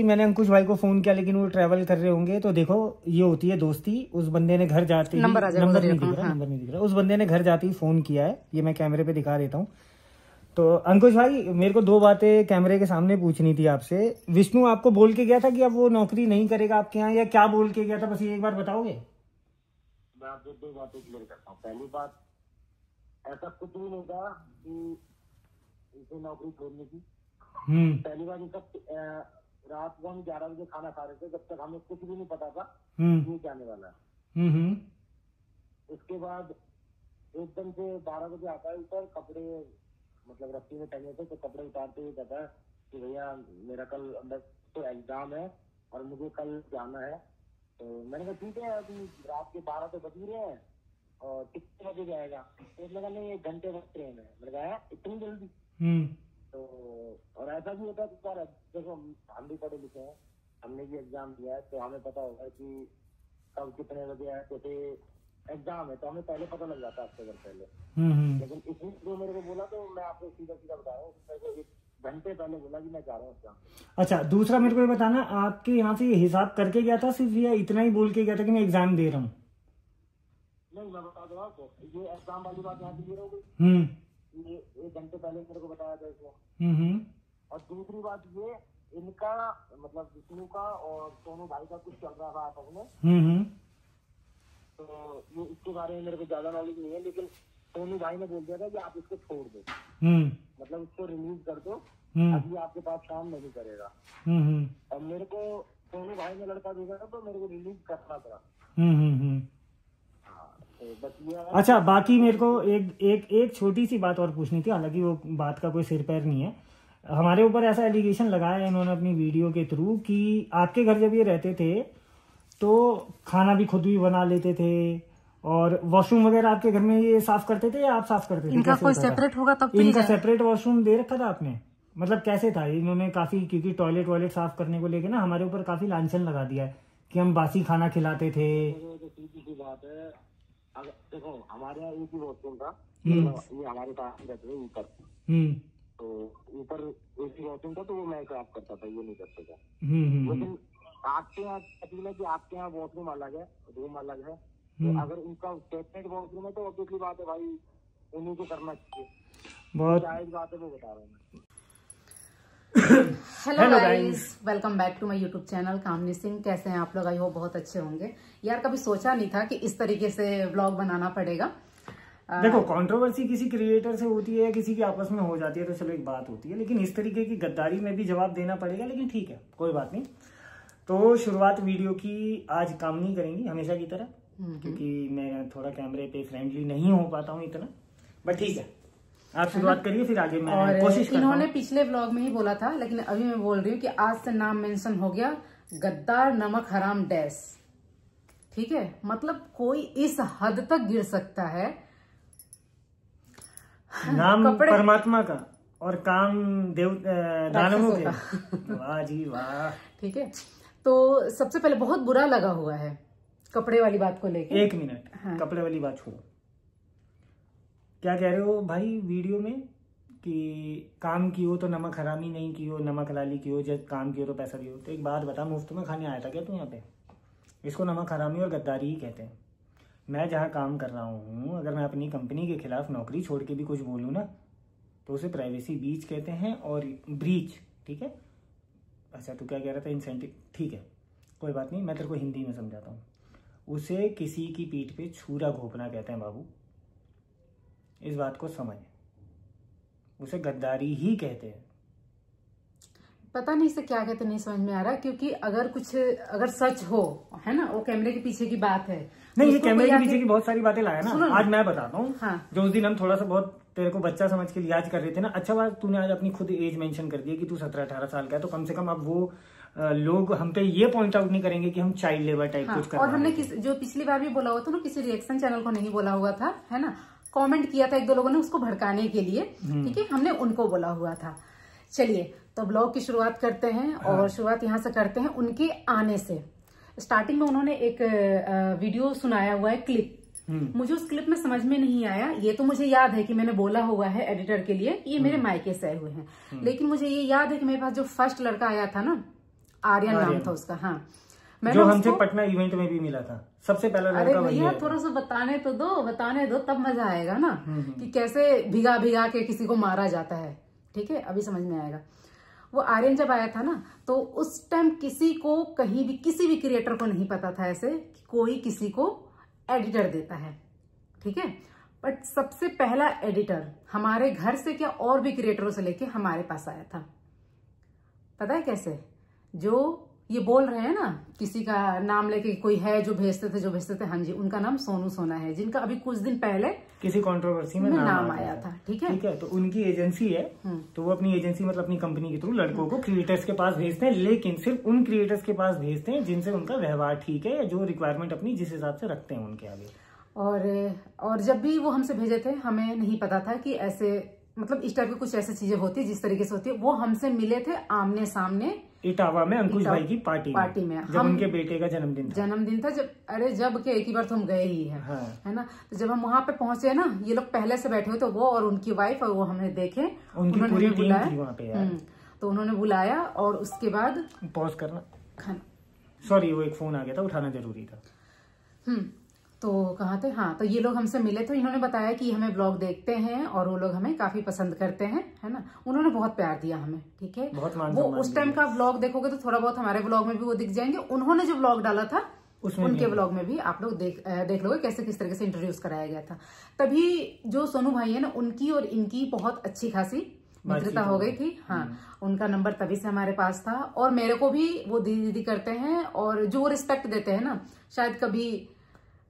मैंने अंकुश भाई को फोन किया लेकिन वो ट्रैवल कर रहे होंगे। तो देखो ये होती है दोस्ती। उस बंदे ने घर जाते ही नंबर नहीं दिख रहा, उस बंदे ने घर जाते ही फोन किया है। ये मैं कैमरे पे दिखा देता हूँ। तो अंकुश भाई मेरे को 2 बातें कैमरे के सामने पूछनी थी आपसे। विष्णु आपको बोल के गया था कि अब वो नौकरी नहीं करेगा आपके यहाँ, या क्या बोल के गया था, बस ये एक बार बताओगे? मैं आपको 2 बातें क्लियर करता हूँ। पहली बात, ऐसा कुछ भी नहीं था कि इसे नौकरी छोड़ने की। पहली बार ये सब रात को हम 11 बजे खाना खा रहे थे, जब तक हमें कुछ भी नहीं पता था ये क्या आने वाला है। उसके बाद एकदम से 12 बजे आता है ऊपर, कपड़े मतलब रस्सी में टंगे थे, तो कपड़े उतारते हुए कहता है कि भैया मेरा कल अंदर तो एग्जाम है और मुझे कल जाना है। तो मैंने कहा ठीक है, अभी रात के 12 तो बज ही रहे हैं और कितने बजे जाएगा? तो उसने कहा नहीं 1 घंटे बाद ट्रेन है। मैंने कहा इतनी जल्दी? तो और ऐसा भी होता है यार, देखो हम भी पढ़े लिखे हैं, हमने भी एग्जाम दिया है, तो हमें पता होगा कि कब कितने बजे है। जैसे एग्जाम है तो हमें पहले पता लग जाता है, हफ्ते भर पहले। लेकिन इसने जो मेरे को बोला तो मैं आपको सीधा सीधा बता रहा हूँ, मेरे को 1 घंटे पहले बोला कि मैं जा रहा हूँ एग्जाम। अच्छा, दूसरा मेरे को ये बताना, आपके यहाँ से हिसाब करके गया था सिर्फ, या इतना ही बोल के गया था कि मैं एग्जाम दे रहा हूँ? नहीं, मैं बता दूँ आपको, ये एग्जाम वाली बात यहाँ क्लियर हो गई। ये 1 घंटे पहले मेरे को बताया था इसने। और दूसरी बात ये, इनका मतलब विष्णु का और सोनू भाई का कुछ चल रहा था आपस में। तो ये इसके बारे में मेरे को ज्यादा नॉलेज नहीं है, लेकिन सोनू भाई ने बोल दिया था कि आप इसको छोड़ दो, मतलब इसको रिलीज कर दो, अभी आपके पास काम नहीं करेगा। और मेरे को सोनू भाई ने लड़का भेजा था तो मेरे को रिलीज करना पड़ा। अच्छा, बाकी मेरे को एक छोटी सी बात और पूछनी थी, हालांकि वो बात का कोई सिर पैर नहीं है। हमारे ऊपर ऐसा एलिगेशन लगाया है इन्होंने अपनी वीडियो के थ्रू कि आपके घर जब ये रहते थे तो खाना भी खुद भी बना लेते थे और वॉशरूम वगैरह आपके घर में ये साफ करते थे या आप साफ करते थे? इनका कोई सेपरेट होगा तब तो इनका सेपरेट वॉशरूम दे रखा था आपने? मतलब कैसे था? इन्होंने काफी, क्योंकि टॉयलेट वॉयलेट साफ करने को लेके ना हमारे ऊपर काफी लांछन लगा दिया है कि हम बासी खाना खिलाते थे। सीधी बात है, अगर देखो हमारे यहाँ एक ही वॉशरूम था, ये हमारे पास रहते थे ऊपर, तो ऊपर एक ही वॉशरूम था, तो वो मैं साफ करता था, ये नहीं करता था। लेकिन आपके यहाँ है कि आपके यहाँ वॉशरूम अलग है, रूम अलग है, तो अगर उनका सेपरेट वॉशरूम है तो ऑब्वियसली बात है भाई उन्हीं को करना चाहिए। बहुत जायज बात है, वो बता रहा हूँ मैं। Hello guys, welcome back to my YouTube channel Kamini Singh. कैसे हैं आप लोग? आई होप बहुत अच्छे होंगे। यार कभी सोचा नहीं था कि इस तरीके से व्लॉग बनाना पड़ेगा। देखो, कंट्रोवर्सी किसी क्रिएटर से होती है या किसी की आपस में हो जाती है तो चलो एक बात होती है, लेकिन इस तरीके की गद्दारी में भी जवाब देना पड़ेगा। लेकिन ठीक है, कोई बात नहीं। तो शुरुआत वीडियो की आज कामनी करेंगी हमेशा की तरह, क्योंकि मैं थोड़ा कैमरे पे फ्रेंडली नहीं हो पाता हूँ इतना, बट ठीक है, आप शुरुआत करिए, फिर आगे मैं कोशिश करता हूं। इन्होंने पिछले व्लॉग में ही बोला था, लेकिन अभी मैं बोल रही हूँ कि आज से नाम मेंशन हो गया, गद्दार नमक हराम डैश। ठीक है, मतलब कोई इस हद तक गिर सकता है। नाम परमात्मा का और काम देव दानवों के। वाह जी वाह। ठीक है, तो सबसे पहले बहुत बुरा लगा हुआ है कपड़े वाली बात को लेकर। 1 मिनट, हाँ। कपड़े वाली बात छोड़ो, क्या कह रहे हो भाई वीडियो में कि काम की हो तो नमक हरामी नहीं की हो, नमक हलाली की हो, जब काम की हो तो पैसा दियो। तो एक बात बता, मुफ्त में खाने आया था क्या तू यहाँ पे? इसको नमक हरामी और गद्दारी ही कहते हैं। मैं जहाँ काम कर रहा हूँ, अगर मैं अपनी कंपनी के खिलाफ नौकरी छोड़ के भी कुछ बोलूँ ना तो उसे प्राइवेसी बीच कहते हैं और ब्रीच। ठीक है, अच्छा तू क्या कह रहा था? इंसेंटिव। ठीक है, कोई बात नहीं, मैं तेरे को हिंदी में समझाता हूँ। उसे किसी की पीठ पे छुरा घोंपना कहते हैं बाबू, इस बात को समझ। उसे गद्दारी ही कहते हैं। पता नहीं इसे क्या कहते, नहीं समझ में आ रहा, क्योंकि अगर सच हो, है ना, वो कैमरे के पीछे की बात है। नहीं, ये कैमरे के पीछे की बहुत सारी बातें लाया ना। आज मैं बताता हूँ। हाँ। जो उस दिन हम थोड़ा सा बहुत तेरे को बच्चा समझ के लिहाज कर रहे थे ना, अच्छा बात तूने आज अपनी खुद एज मेंशन कर दी कि तू 17-18 साल का है, तो कम से कम अब वो लोग हम पे ये पॉइंट आउट नहीं करेंगे कि हम चाइल्ड लेबर टाइप कुछ कर रहे हैं। और हमने जो पिछली बार भी बोला हुआ था ना, किसी रिएक्शन चैनल को नहीं बोला हुआ था, है ना, कमेंट किया था 1-2 लोगों ने उसको भड़काने के लिए। ठीक है, हमने उनको बोला हुआ था। चलिए, तो ब्लॉग की शुरुआत करते हैं। हाँ। और शुरुआत यहाँ से करते हैं उनके आने से। स्टार्टिंग में उन्होंने एक वीडियो सुनाया हुआ है, क्लिप। मुझे उस क्लिप में समझ में नहीं आया। ये तो मुझे याद है कि मैंने बोला हुआ है एडिटर के लिए, ये मेरे मायके से आए हुए हैं, लेकिन मुझे ये याद है कि मेरे पास जो फर्स्ट लड़का आया था ना, आर्यन नाम था उसका। हाँ, जो हमसे पटना इवेंट में भी मिला था, सबसे पहला अरे भैया थोड़ा सा बताने दो तब मजा आएगा ना, कि कैसे भिगा भिगा के किसी को मारा जाता है। ठीक है, अभी समझ में आएगा। वो आर्यन जब आया था ना, तो उस टाइम किसी को कहीं भी किसी भी क्रिएटर को नहीं पता था ऐसे कि कोई किसी को एडिटर देता है। ठीक है, बट सबसे पहला एडिटर हमारे घर से क्या और भी क्रिएटरों से लेके हमारे पास आया था। पता है कैसे? जो ये बोल रहे हैं ना, किसी का नाम लेके कोई है जो भेजते थे, हाँ जी, उनका नाम सोनू सोना है, जिनका अभी कुछ दिन पहले किसी कंट्रोवर्सी में नाम आया था। ठीक है, तो उनकी एजेंसी है, तो वो अपनी एजेंसी मतलब अपनी कंपनी के थ्रू लड़कों को क्रिएटर्स के पास भेजते हैं, लेकिन सिर्फ उन क्रिएटर्स के पास भेजते हैं जिनसे उनका व्यवहार ठीक है, या जो रिक्वायरमेंट अपनी जिस हिसाब से रखते हैं उनके आगे। और जब भी वो हमसे भेजे थे, हमें नहीं पता था कि ऐसे मतलब इस टाइप की कुछ ऐसी चीजें होती है जिस तरीके से होती है। वो हमसे मिले थे आमने सामने इटावा में, अंकुश भाई की पार्टी में जब उनके बेटे का जन्मदिन था। जब के एक ही बार तो हम गए ही है, हाँ। है ना। तो जब हम वहां पे पहुंचे ना, ये लोग पहले से बैठे हुए थे, वो और उनकी वाइफ, और वो हमने देखे, उन्होंने पूरी टीम थी वहाँ पे। तो उन्होंने बुलाया और उसके बाद पॉज करना, सॉरी वो एक फोन आ गया था, उठाना जरूरी था। तो कहाँ थे? हाँ, तो ये लोग हमसे मिले, तो इन्होंने बताया कि हमें ब्लॉग देखते हैं और वो लोग हमें काफी पसंद करते हैं, है ना। उन्होंने बहुत प्यार दिया हमें। ठीक है, वो उस टाइम का ब्लॉग देखोगे तो थोड़ा बहुत हमारे ब्लॉग में भी वो दिख जाएंगे। उन्होंने जो ब्लॉग डाला था उनके ब्लॉग में भी आप लोग देख लोगे कैसे किस तरह से इंट्रोड्यूस कराया गया था। तभी जो सोनू भाई है ना, उनकी और इनकी बहुत अच्छी खासी मित्रता हो गई थी। हाँ, उनका नंबर तभी से हमारे पास था, और मेरे को भी वो दीदी करते हैं, और जो रिस्पेक्ट देते हैं ना, शायद कभी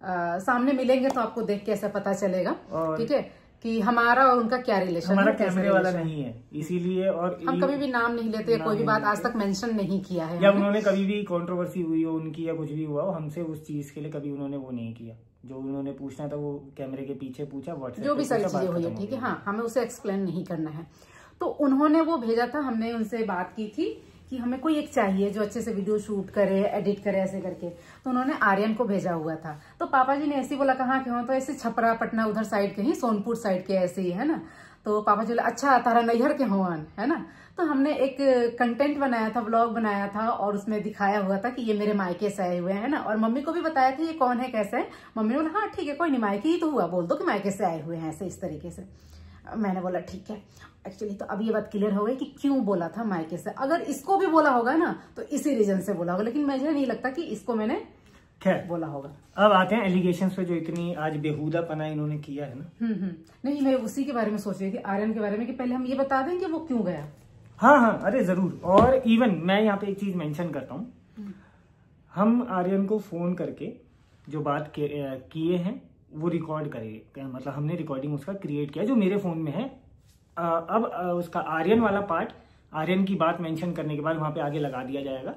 सामने मिलेंगे तो आपको देख के ऐसा पता चलेगा। ठीक है, कि हमारा और उनका क्या रिलेशन, हमारा कैमरे वाला नहीं है इसीलिए, और हम कभी भी नाम नहीं लेते, कोई भी बात आज तक मेंशन नहीं किया है, या उन्होंने कभी भी कंट्रोवर्सी हुई हो उनकी या कुछ भी हुआ हो, हमसे उस चीज के लिए कभी उन्होंने वो नहीं किया। जो उन्होंने पूछना था वो कैमरे के पीछे पूछा, व्हाट्सएप जो भी सारी चीजें हुई है। ठीक है, हाँ, हमें उसे एक्सप्लेन नहीं करना है। तो उन्होंने वो भेजा था, हमने उनसे बात की थी कि हमें कोई एक चाहिए जो अच्छे से वीडियो शूट करे, एडिट करे, ऐसे करके। तो उन्होंने आर्यन को भेजा हुआ था। तो पापा जी ने ऐसे बोला, कहाँ के हो? तो ऐसे छपरा पटना उधर साइड के ही, सोनपुर साइड के ऐसे ही, है ना। तो पापा जी बोले, अच्छा तारा नैहर के हो, है ना। तो हमने एक कंटेंट बनाया था, व्लॉग बनाया था, और उसमें दिखाया हुआ था कि ये मेरे मायके से आए हुए हैं ना, और मम्मी को भी बताया था ये कौन है, कैसा है। मम्मी ने बोला, हाँ ठीक है, कोई नहीं, मायके ही तो हुआ, बोल दो कि मायके से आए हुए हैं, ऐसे इस तरीके से। मैंने बोला ठीक है। एक्चुअली तो अब ये बात क्लियर हो गई कि क्यों बोला था मायके से। अगर इसको भी बोला होगा ना तो इसी रीजन से बोला होगा, लेकिन मुझे नहीं लगता कि इसको मैंने खैर बोला होगा। अब आते हैं एलिगेशंस पे, जो इतनी आज बेहुदा पना इन्होंने किया है ना। नहीं, मैं उसी के बारे में सोच रही थी, आर्यन के बारे में, कि पहले हम ये बता दें कि वो क्यों गया। हाँ, अरे जरूर। और इवन मैं यहाँ पे एक चीज मेंशन करता हूँ, हम आर्यन को फोन करके जो बात किए हैं वो रिकॉर्ड करेंगे, मतलब हमने रिकॉर्डिंग उसका क्रिएट किया जो मेरे फोन में है। अब उसका आर्यन वाला पार्ट, आर्यन की बात मेंशन करने के बाद वहां पे आगे लगा दिया जाएगा।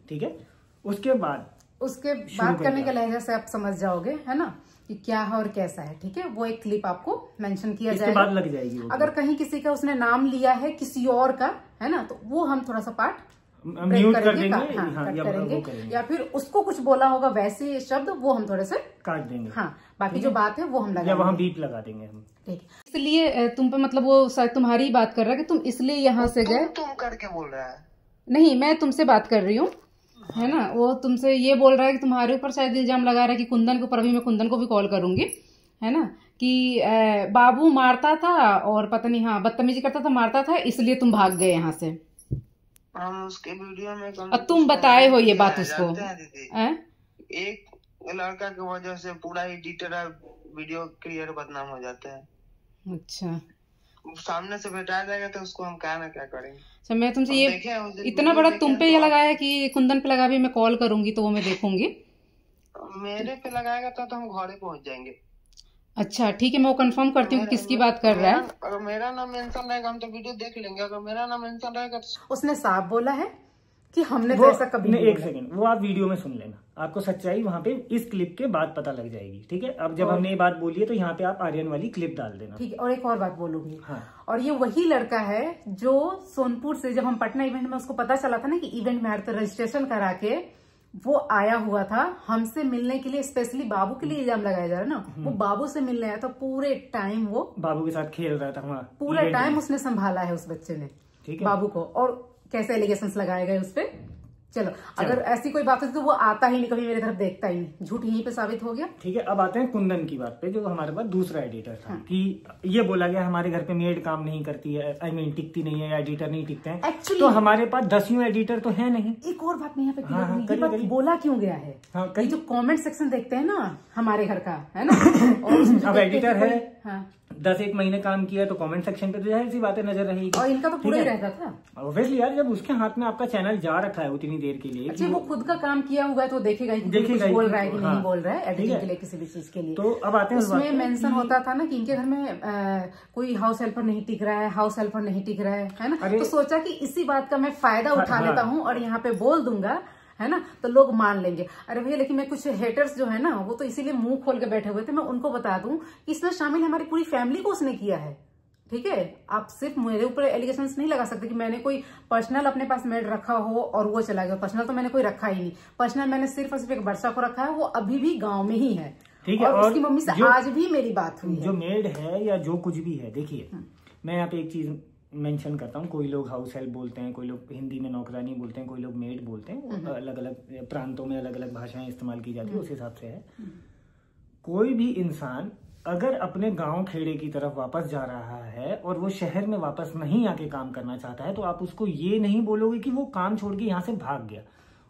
ठीक है, उसके बाद बात करने के लहजे से आप समझ जाओगे, है ना, कि क्या है और कैसा है। ठीक है, वो एक क्लिप आपको मेंशन किया जाएगा, बाद लग जाएगी। अगर कहीं किसी का उसने नाम लिया है किसी और का, है ना, तो वो हम थोड़ा सा पार्ट म्यूट कर देंगे, या फिर उसको कुछ बोला होगा वैसे शब्द, वो हम थोड़े से काट देंगे। हाँ, बाकी जो बात है वो हम या वहाँ बीप लगा देंगे हम। ठीक, इसलिए तुम पे मतलब वो शायद तुम्हारी बात कर रहा है कि तुम इसलिए यहाँ से गए। तुम करके बोल रहा है? नहीं, मैं तुमसे बात कर रही हूँ, है ना। वो तुमसे ये बोल रहा है कि तुम्हारे ऊपर शायद इल्जाम लगा रहा है कि कुंदन के ऊपर, अभी मैं कुंदन को भी कॉल करूंगी, है ना, कि बाबू मारता था और पता नहीं, हाँ, बदतमीजी करता था, मारता था, इसलिए तुम भाग गए यहाँ से। हम उसके वीडियो में तुम बताए हो ये बात उसको। एक लड़का की वजह से पूरा एडिटर वीडियो क्रिएटर बदनाम हो जाता है। अच्छा, सामने से बैठा जाएगा तो उसको हम क्या ना क्या करेंगे। अच्छा, मैं तुमसे ये इतना बड़ा तुम पे ये लगाया कि कुंदन पे लगा भी मैं कॉल करूंगी तो वो मैं देखूंगी। मेरे पे लगाएगा तो हम घरे पहुंच जाएंगे। अच्छा ठीक है, मैं वो कंफर्म करती हूँ किसकी बात कर रहा है। अगर मेरा नाम मेंशन रहेगा हम तो वीडियो देख लेंगे, अगर मेरा नाम मेंशन रहेगा तो उसने साफ बोला है कि हमने तो ऐसा कभी नहीं। एक सेकंड, वो आप वीडियो में सुन लेना, आपको सच्चाई वहाँ पे इस क्लिप के बाद पता लग जाएगी। ठीक है, अब जब हमने ये बात बोली है तो यहाँ पे आप आर्यन वाली क्लिप डाल देना। ठीक है, और एक और बात बोलूंगी। हाँ। और ये वही लड़का है जो सोनपुर से, जब हम पटना इवेंट में उसको पता चला था ना कि इवेंट में रजिस्ट्रेशन करा के वो आया हुआ था हमसे मिलने के लिए, स्पेशली बाबू के लिए इल्जाम लगाया जा रहा है ना, वो बाबू से मिलने आया था। पूरे टाइम वो बाबू के साथ खेल रहा था वहाँ, पूरा टाइम उसने संभाला है उस बच्चे ने, ठीक है, बाबू को। और कैसे एलिगेशंस लगाए गए उस पर, चलो अगर ऐसी कोई बात है तो वो आता ही नहीं, कभी मेरे तरफ देखता ही नहीं, झूठ यहीं पे साबित हो गया। ठीक है, अब आते हैं कुंदन की बात पे, जो हमारे पास दूसरा एडिटर था। कि ये बोला गया हमारे घर पे मेड काम नहीं करती है, आई मीन टिकती नहीं है, एडिटर नहीं टिकते हैं। एक्चुअली तो हमारे पास 10 एडिटर तो है नहीं। एक और बात मैं यहाँ पे ये बात बोला क्यों गया है, ये जो कमेंट सेक्शन देखते हैं ना हमारे घर का, है ना, और अब एडिटर है 10-1 महीने काम किया तो कमेंट सेक्शन पे तो जाहिर सी बातें नजर रहेगी। और इनका तो पूरा ही रहता था ऑब्वियसली यार, जब उसके हाथ में आपका चैनल जा रखा है उतनी देर के लिए। अच्छा, वो खुद का काम किया हुआ है तो देखेगा कुछ बोल रहा है कि नहीं बोल रहा है एडिटिंग के लिए, किसी भी चीज के लिए। तो अब आते हैं उसमें मेंशन होता था ना कि इनके घर में कोई हाउस हेल्पर नहीं टिक रहा है, हाउस हेल्पर नहीं टिक रहा है ना। तो सोचा कि इसी बात का मैं फायदा उठा लेता हूँ और यहाँ पे बोल दूंगा, है ना, तो लोग मान लेंगे। अरे भैया, लेकिन मैं कुछ हेटर्स जो है ना वो तो इसीलिए मुंह खोल के बैठे हुए थे, मैं उनको बता दूं कि इसमें शामिल हमारी पूरी फैमिली को उसने किया है। ठीक है, आप सिर्फ मेरे ऊपर एलिगेशंस नहीं लगा सकते कि मैंने कोई पर्सनल अपने पास मेड रखा हो और वो चला गया। पर्सनल तो मैंने कोई रखा ही नहीं, पर्सनल मैंने सिर्फ और सिर्फ एक वर्षा को रखा है, वो अभी भी गाँव में ही है। ठीक है, और उसकी मम्मी से आज भी मेरी बात हुई है। जो मेड है या जो कुछ भी है, देखिए मैं यहाँ पे एक चीज मेंशन करता हूँ, कोई लोग हाउस हेल्प बोलते हैं, कोई लोग हिंदी में नौकरानी बोलते हैं, कोई लोग मेड बोलते हैं, अलग अलग प्रांतों में अलग अलग भाषाएं इस्तेमाल की जाती है, उस हिसाब से है। कोई भी इंसान अगर अपने गांव खेड़े की तरफ वापस जा रहा है और वो शहर में वापस नहीं आके काम करना चाहता है, तो आप उसको ये नहीं बोलोगे कि वो काम छोड़ के यहाँ से भाग गया।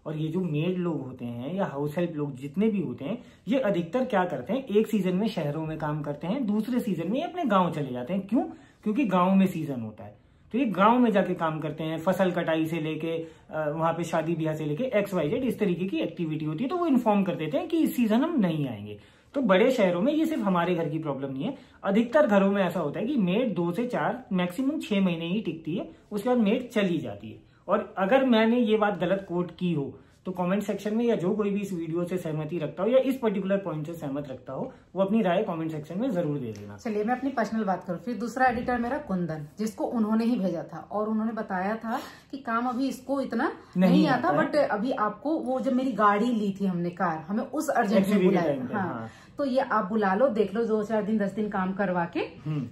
और ये जो मेड लोग होते हैं या हाउस हेल्प लोग जितने भी होते हैं, ये अधिकतर क्या करते हैं, एक सीजन में शहरों में काम करते हैं, दूसरे सीजन में अपने गाँव चले जाते हैं। क्यों? क्योंकि गाँव में सीजन होता है, तो ये गांव में जाके काम करते हैं। फसल कटाई से लेके वहां पे शादी ब्याह से लेके XYZ इस तरीके की एक्टिविटी होती है, तो वो इन्फॉर्म कर देते हैं कि इस सीजन हम नहीं आएंगे। तो बड़े शहरों में, ये सिर्फ हमारे घर की प्रॉब्लम नहीं है, अधिकतर घरों में ऐसा होता है कि मेड 2 से 4 मैक्सिमम 6 महीने ही टिकती है, उसके बाद मेड चली जाती है। और अगर मैंने ये बात गलत कोट की हो तो कमेंट सेक्शन में, या जो कोई भी इस वीडियो से सहमति रखता हो या इस पर्टिकुलर पॉइंट से सहमत रखता हो, वो अपनी राय कमेंट सेक्शन में जरूर दे देना। चलिए मैं अपनी पर्सनल बात करूं। फिर दूसरा एडिटर मेरा कुंदन, जिसको उन्होंने ही भेजा था और उन्होंने बताया था कि काम अभी इसको इतना नहीं आता, बट अभी आपको वो जब मेरी गाड़ी ली थी हमने कार, हमें उस अर्जेंट में बुलाया। हाँ, तो ये आप बुला लो, देख लो 2-4 दिन 10 दिन काम करवा के,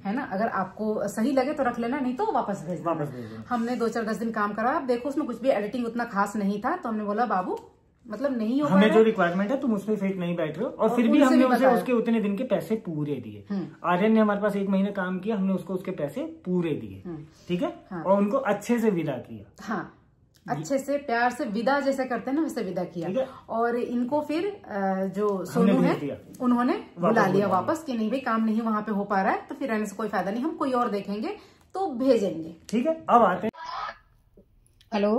है ना, अगर आपको सही लगे तो रख लेना, नहीं तो वापस भेज देना। हमने 2-4-10 दिन काम करा, आप देखो उसमें कुछ भी एडिटिंग उतना खास नहीं था, तो हमने बोला बाबू मतलब नहीं हो पा रहा है, हमें जो रिक्वायरमेंट है तुम उसमें फिट नहीं बैठ रहे हो। और फिर भी हमने उसे उसके उतने दिन के पैसे पूरे दिए। आर्यन ने हमारे पास 1 महीने काम किया, हमने उसको उसके पैसे पूरे दिए। ठीक है, और उनको अच्छे से विदा किया। हाँ, अच्छे से प्यार से विदा जैसे करते हैं ना वैसे विदा किया। और इनको फिर जो सोनू है उन्होंने बुला लिया वापस कि नहीं भाई काम नहीं वहां पे हो पा रहा है, तो फिर रहने से कोई फायदा नहीं, हम कोई और देखेंगे तो भेजेंगे। ठीक है, अब आते हैं। हेलो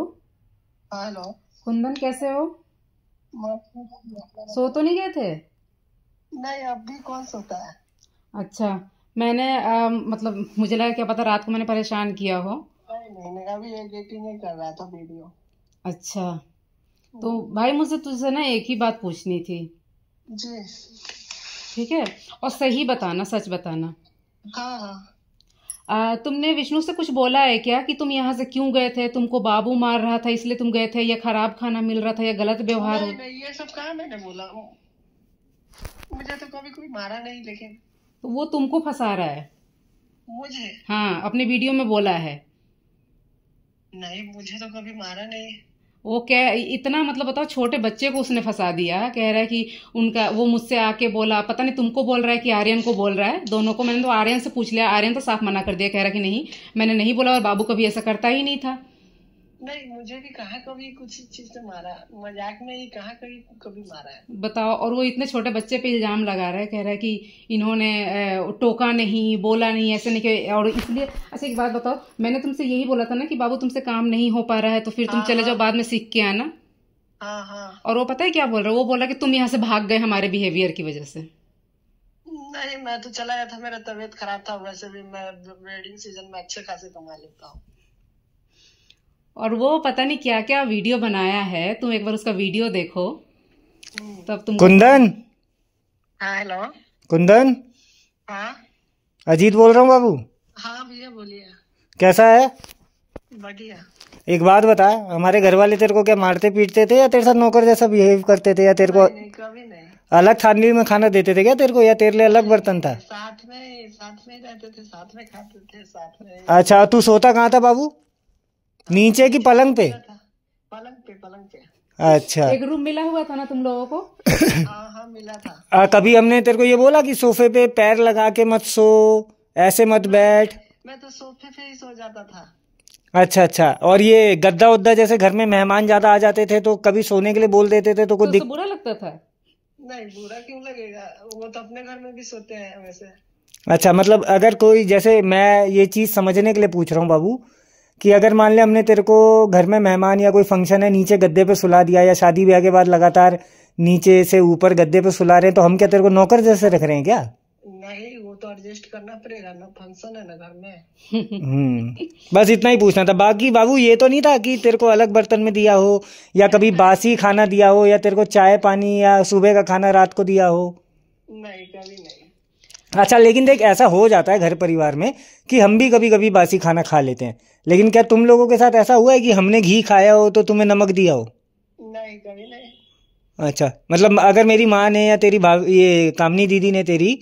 हेलो कुंदन, कैसे हो? सो तो नहीं गए थे? नहीं, अभी कौन सोता है। अच्छा, मैंने मतलब मुझे लगा क्या पता रात को मैंने परेशान किया हो। नहीं, अभी एडिटिंग ही कर रहा था वीडियो। अच्छा, तो भाई मुझे तुझसे ना एक ही बात पूछनी थी। जी ठीक है, और सही बताना, सच बताना। हाँ हाँ। तुमने विष्णु से कुछ बोला है क्या कि तुम यहाँ से क्यों गए थे? तुमको बाबू मार रहा था इसलिए तुम गए थे, या खराब खाना मिल रहा था, या गलत व्यवहार? नहीं, ये सब कहाँ मैंने बोला, मुझे तो कभी कोई मारा नहीं। लेकिन तो वो तुमको फंसा रहा है मुझे? हाँ, अपने वीडियो में बोला है। नहीं, मुझे तो कभी मारा नहीं। वो क्या इतना, मतलब बताओ, छोटे बच्चे को उसने फंसा दिया। कह रहा है कि उनका, वो मुझसे आके बोला, पता नहीं तुमको बोल रहा है कि आर्यन को बोल रहा है, दोनों को। मैंने तो आर्यन से पूछ लिया, आर्यन तो साफ मना कर दिया, कह रहा कि नहीं मैंने नहीं बोला, और बाबू कभी ऐसा करता ही नहीं था। नहीं, मुझे भी कहाँ कभी कुछ चीज से मारा, मजाक में ही कहाँ कभी मारा है, बताओ। और वो इतने छोटे बच्चे पे इल्जाम लगा रहा है, कह रहा है कि इन्होंने टोका नहीं, बोला नहीं, ऐसे नहीं। और इसलिए अच्छा एक बात बताओ, मैंने तुमसे यही बोला था ना कि बाबू तुमसे काम नहीं हो पा रहा है तो फिर तुम चले जाओ, बाद में सीख के आना। हाँ हाँ। और वो पता है क्या बोल रहा है, वो बोला कि तुम यहाँ से भाग गए हमारे बिहेवियर की वजह से। नहीं, मैं तो चला गया था, मेरा तबीयत खराब था। वैसे भी मैं वेडिंग सीजन में अच्छे खासे कमा लेता हूँ। और वो पता नहीं क्या क्या वीडियो बनाया है, तुम एक बार उसका वीडियो देखो तब तुम। कुंदन। हाँ हेलो कुंदन। हाँ अजीत बोल रहा हूँ बाबू। हाँ भैया बोलिए। कैसा है? बढ़िया। एक बात बता, हमारे घर वाले तेरे को क्या मारते पीटते थे, या तेरे साथ नौकर जैसा बिहेव करते थे, या तेरे को नहीं, कभी नहीं। अलग थाली में खाना देते थे क्या तेरे को, या तेरे लिए अलग बर्तन था? साथ में रहते थे, साथ में खाते थे, साथ में। अच्छा, तू सोता कहाँ था बाबू? नीचे की पलंग पे? पलंग पे। अच्छा, एक रूम मिला हुआ था ना तुम लोगों को? हाँ मिला था। कभी हमने तेरे को ये बोला कि सोफे पे पैर लगा के मत सो, ऐसे मत बैठ? मैं तो सोफे पे ही सो जाता था। अच्छा, और ये गद्दा उद्दा, जैसे घर में मेहमान ज्यादा आ जाते थे तो कभी सोने के लिए बोल देते थे तो कुछ तो बुरा लगता था? नहीं, बुरा क्यों लगेगा, वो तो अपने घर में भी सोते हैं वैसे। अच्छा, मतलब अगर कोई, जैसे मैं ये चीज समझने के लिए पूछ रहा हूँ बाबू, कि अगर मान ले हमने तेरे को घर में मेहमान या कोई फंक्शन है नीचे गद्दे पे सुला दिया, या शादी ब्याह के बाद लगातार नीचे से ऊपर गद्दे पे सुला रहे हैं, तो हम क्या तेरे को नौकर जैसे रख रहे हैं क्या? नहीं, वो तो एडजस्ट करना पड़ेगा ना, फंक्शन है ना घर में। बस इतना ही पूछना था। बाकी बाबू ये तो नहीं था कि तेरे को अलग बर्तन में दिया हो, या कभी बासी खाना दिया हो, या तेरे को चाय पानी या सुबह का खाना रात को दिया हो? नहीं, कभी नहीं। अच्छा, लेकिन देख, ऐसा हो जाता है घर परिवार में कि हम भी कभी कभी बासी खाना खा लेते हैं, लेकिन क्या तुम लोगों के साथ ऐसा हुआ है कि हमने घी खाया हो तो तुम्हें नमक दिया हो? नहीं, कभी नहीं। अच्छा, मतलब अगर मेरी माँ ने या तेरी ये कामनी दीदी ने तेरी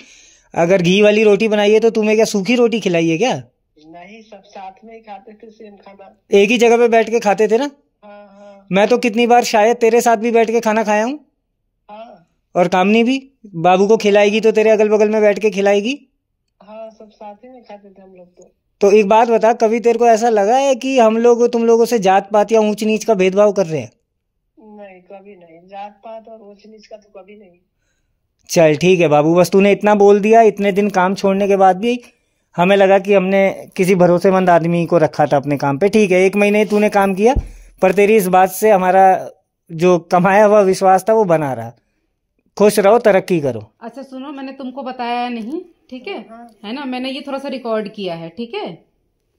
अगर घी वाली रोटी बनाई है तो तुम्हें क्या सूखी रोटी खिलाई है क्या? नहीं, सब साथ में ही खाते थे, सेम खाना। एक ही जगह पे बैठ के खाते थे ना? हाँ। मैं तो कितनी बार शायद तेरे साथ भी बैठ के खाना खाया हूँ। हाँ। और कामनी भी बाबू को खिलाएगी तो तेरे अगल बगल में बैठ के खिलाएगी। हाँ, सब साथ ही में खाते थे हम लोग। तो एक बात बता, कभी तेरे को ऐसा लगा है कि हम लोग तुम लोगों से जात पात या ऊंच नीच का भेदभाव कर रहे हैं? नहीं, कभी नहीं, जात पात और ऊंच नीच का तो कभी नहीं। चल ठीक है बाबू, बस तूने इतना बोल दिया। इतने दिन काम छोड़ने के बाद भी हमें लगा कि हमने किसी भरोसेमंद आदमी को रखा था अपने काम पे। ठीक है, 1 महीने तूने काम किया, पर तेरी इस बात से हमारा जो कमाया हुआ विश्वास था वो बना रहा। खुश रहो, तरक्की करो। अच्छा सुनो, मैंने तुमको बताया नहीं, ठीक है? है ना, मैंने ये थोड़ा सा रिकॉर्ड किया है, ठीक है?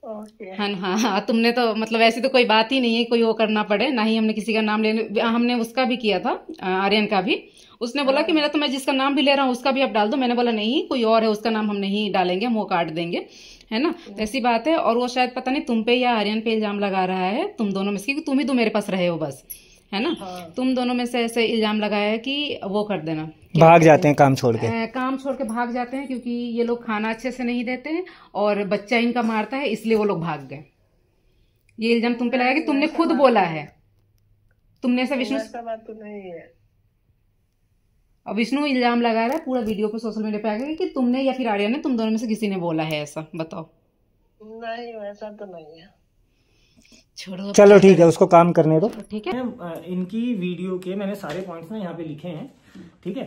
हाँ, तुमने तो मतलब ऐसी तो कोई बात ही नहीं है कोई वो करना पड़े, ना ही हमने किसी का नाम लेने। हमने उसका भी किया था, आर्यन का भी। उसने बोला कि मेरा तो, मैं जिसका नाम भी ले रहा हूँ उसका भी आप डाल दो। मैंने बोला नहीं, कोई और है, उसका नाम हम नहीं डालेंगे, हम वो काट देंगे, है ना? तो ऐसी बात है। और वो शायद पता नहीं तुम पे या आर्यन पे इल्जाम लगा रहा है, तुम दोनों में से, क्योंकि तुम ही तो मेरे पास रहे हो बस, है ना? तुम दोनों में से ऐसे इल्जाम लगाया है कि वो कर देना, भाग जाते हैं काम छोड़ के। काम छोड़ के भाग जाते हैं क्योंकि ये लोग खाना अच्छे से नहीं देते हैं और बच्चा इनका मारता है, इसलिए वो लोग भाग गए। ये इल्जाम तुम पे लगा कि तुमने खुद बोला है। तुमने ऐसा विष्णु, ऐसा बात तो नहीं है। और विष्णु इल्जाम लगा रहा है पूरा वीडियो पे, सोशल मीडिया पे आ गया कि तुमने या फिर आर्यन ने, तुम दोनों में से किसी ने बोला है ऐसा। बताओ। नहीं, वैसा तो नहीं है। छोड़ो, चलो ठीक है, उसको काम करने दो। ठीक है। इनकी वीडियो के मैंने सारे पॉइंट्स ना यहाँ पे लिखे हैं, ठीक है?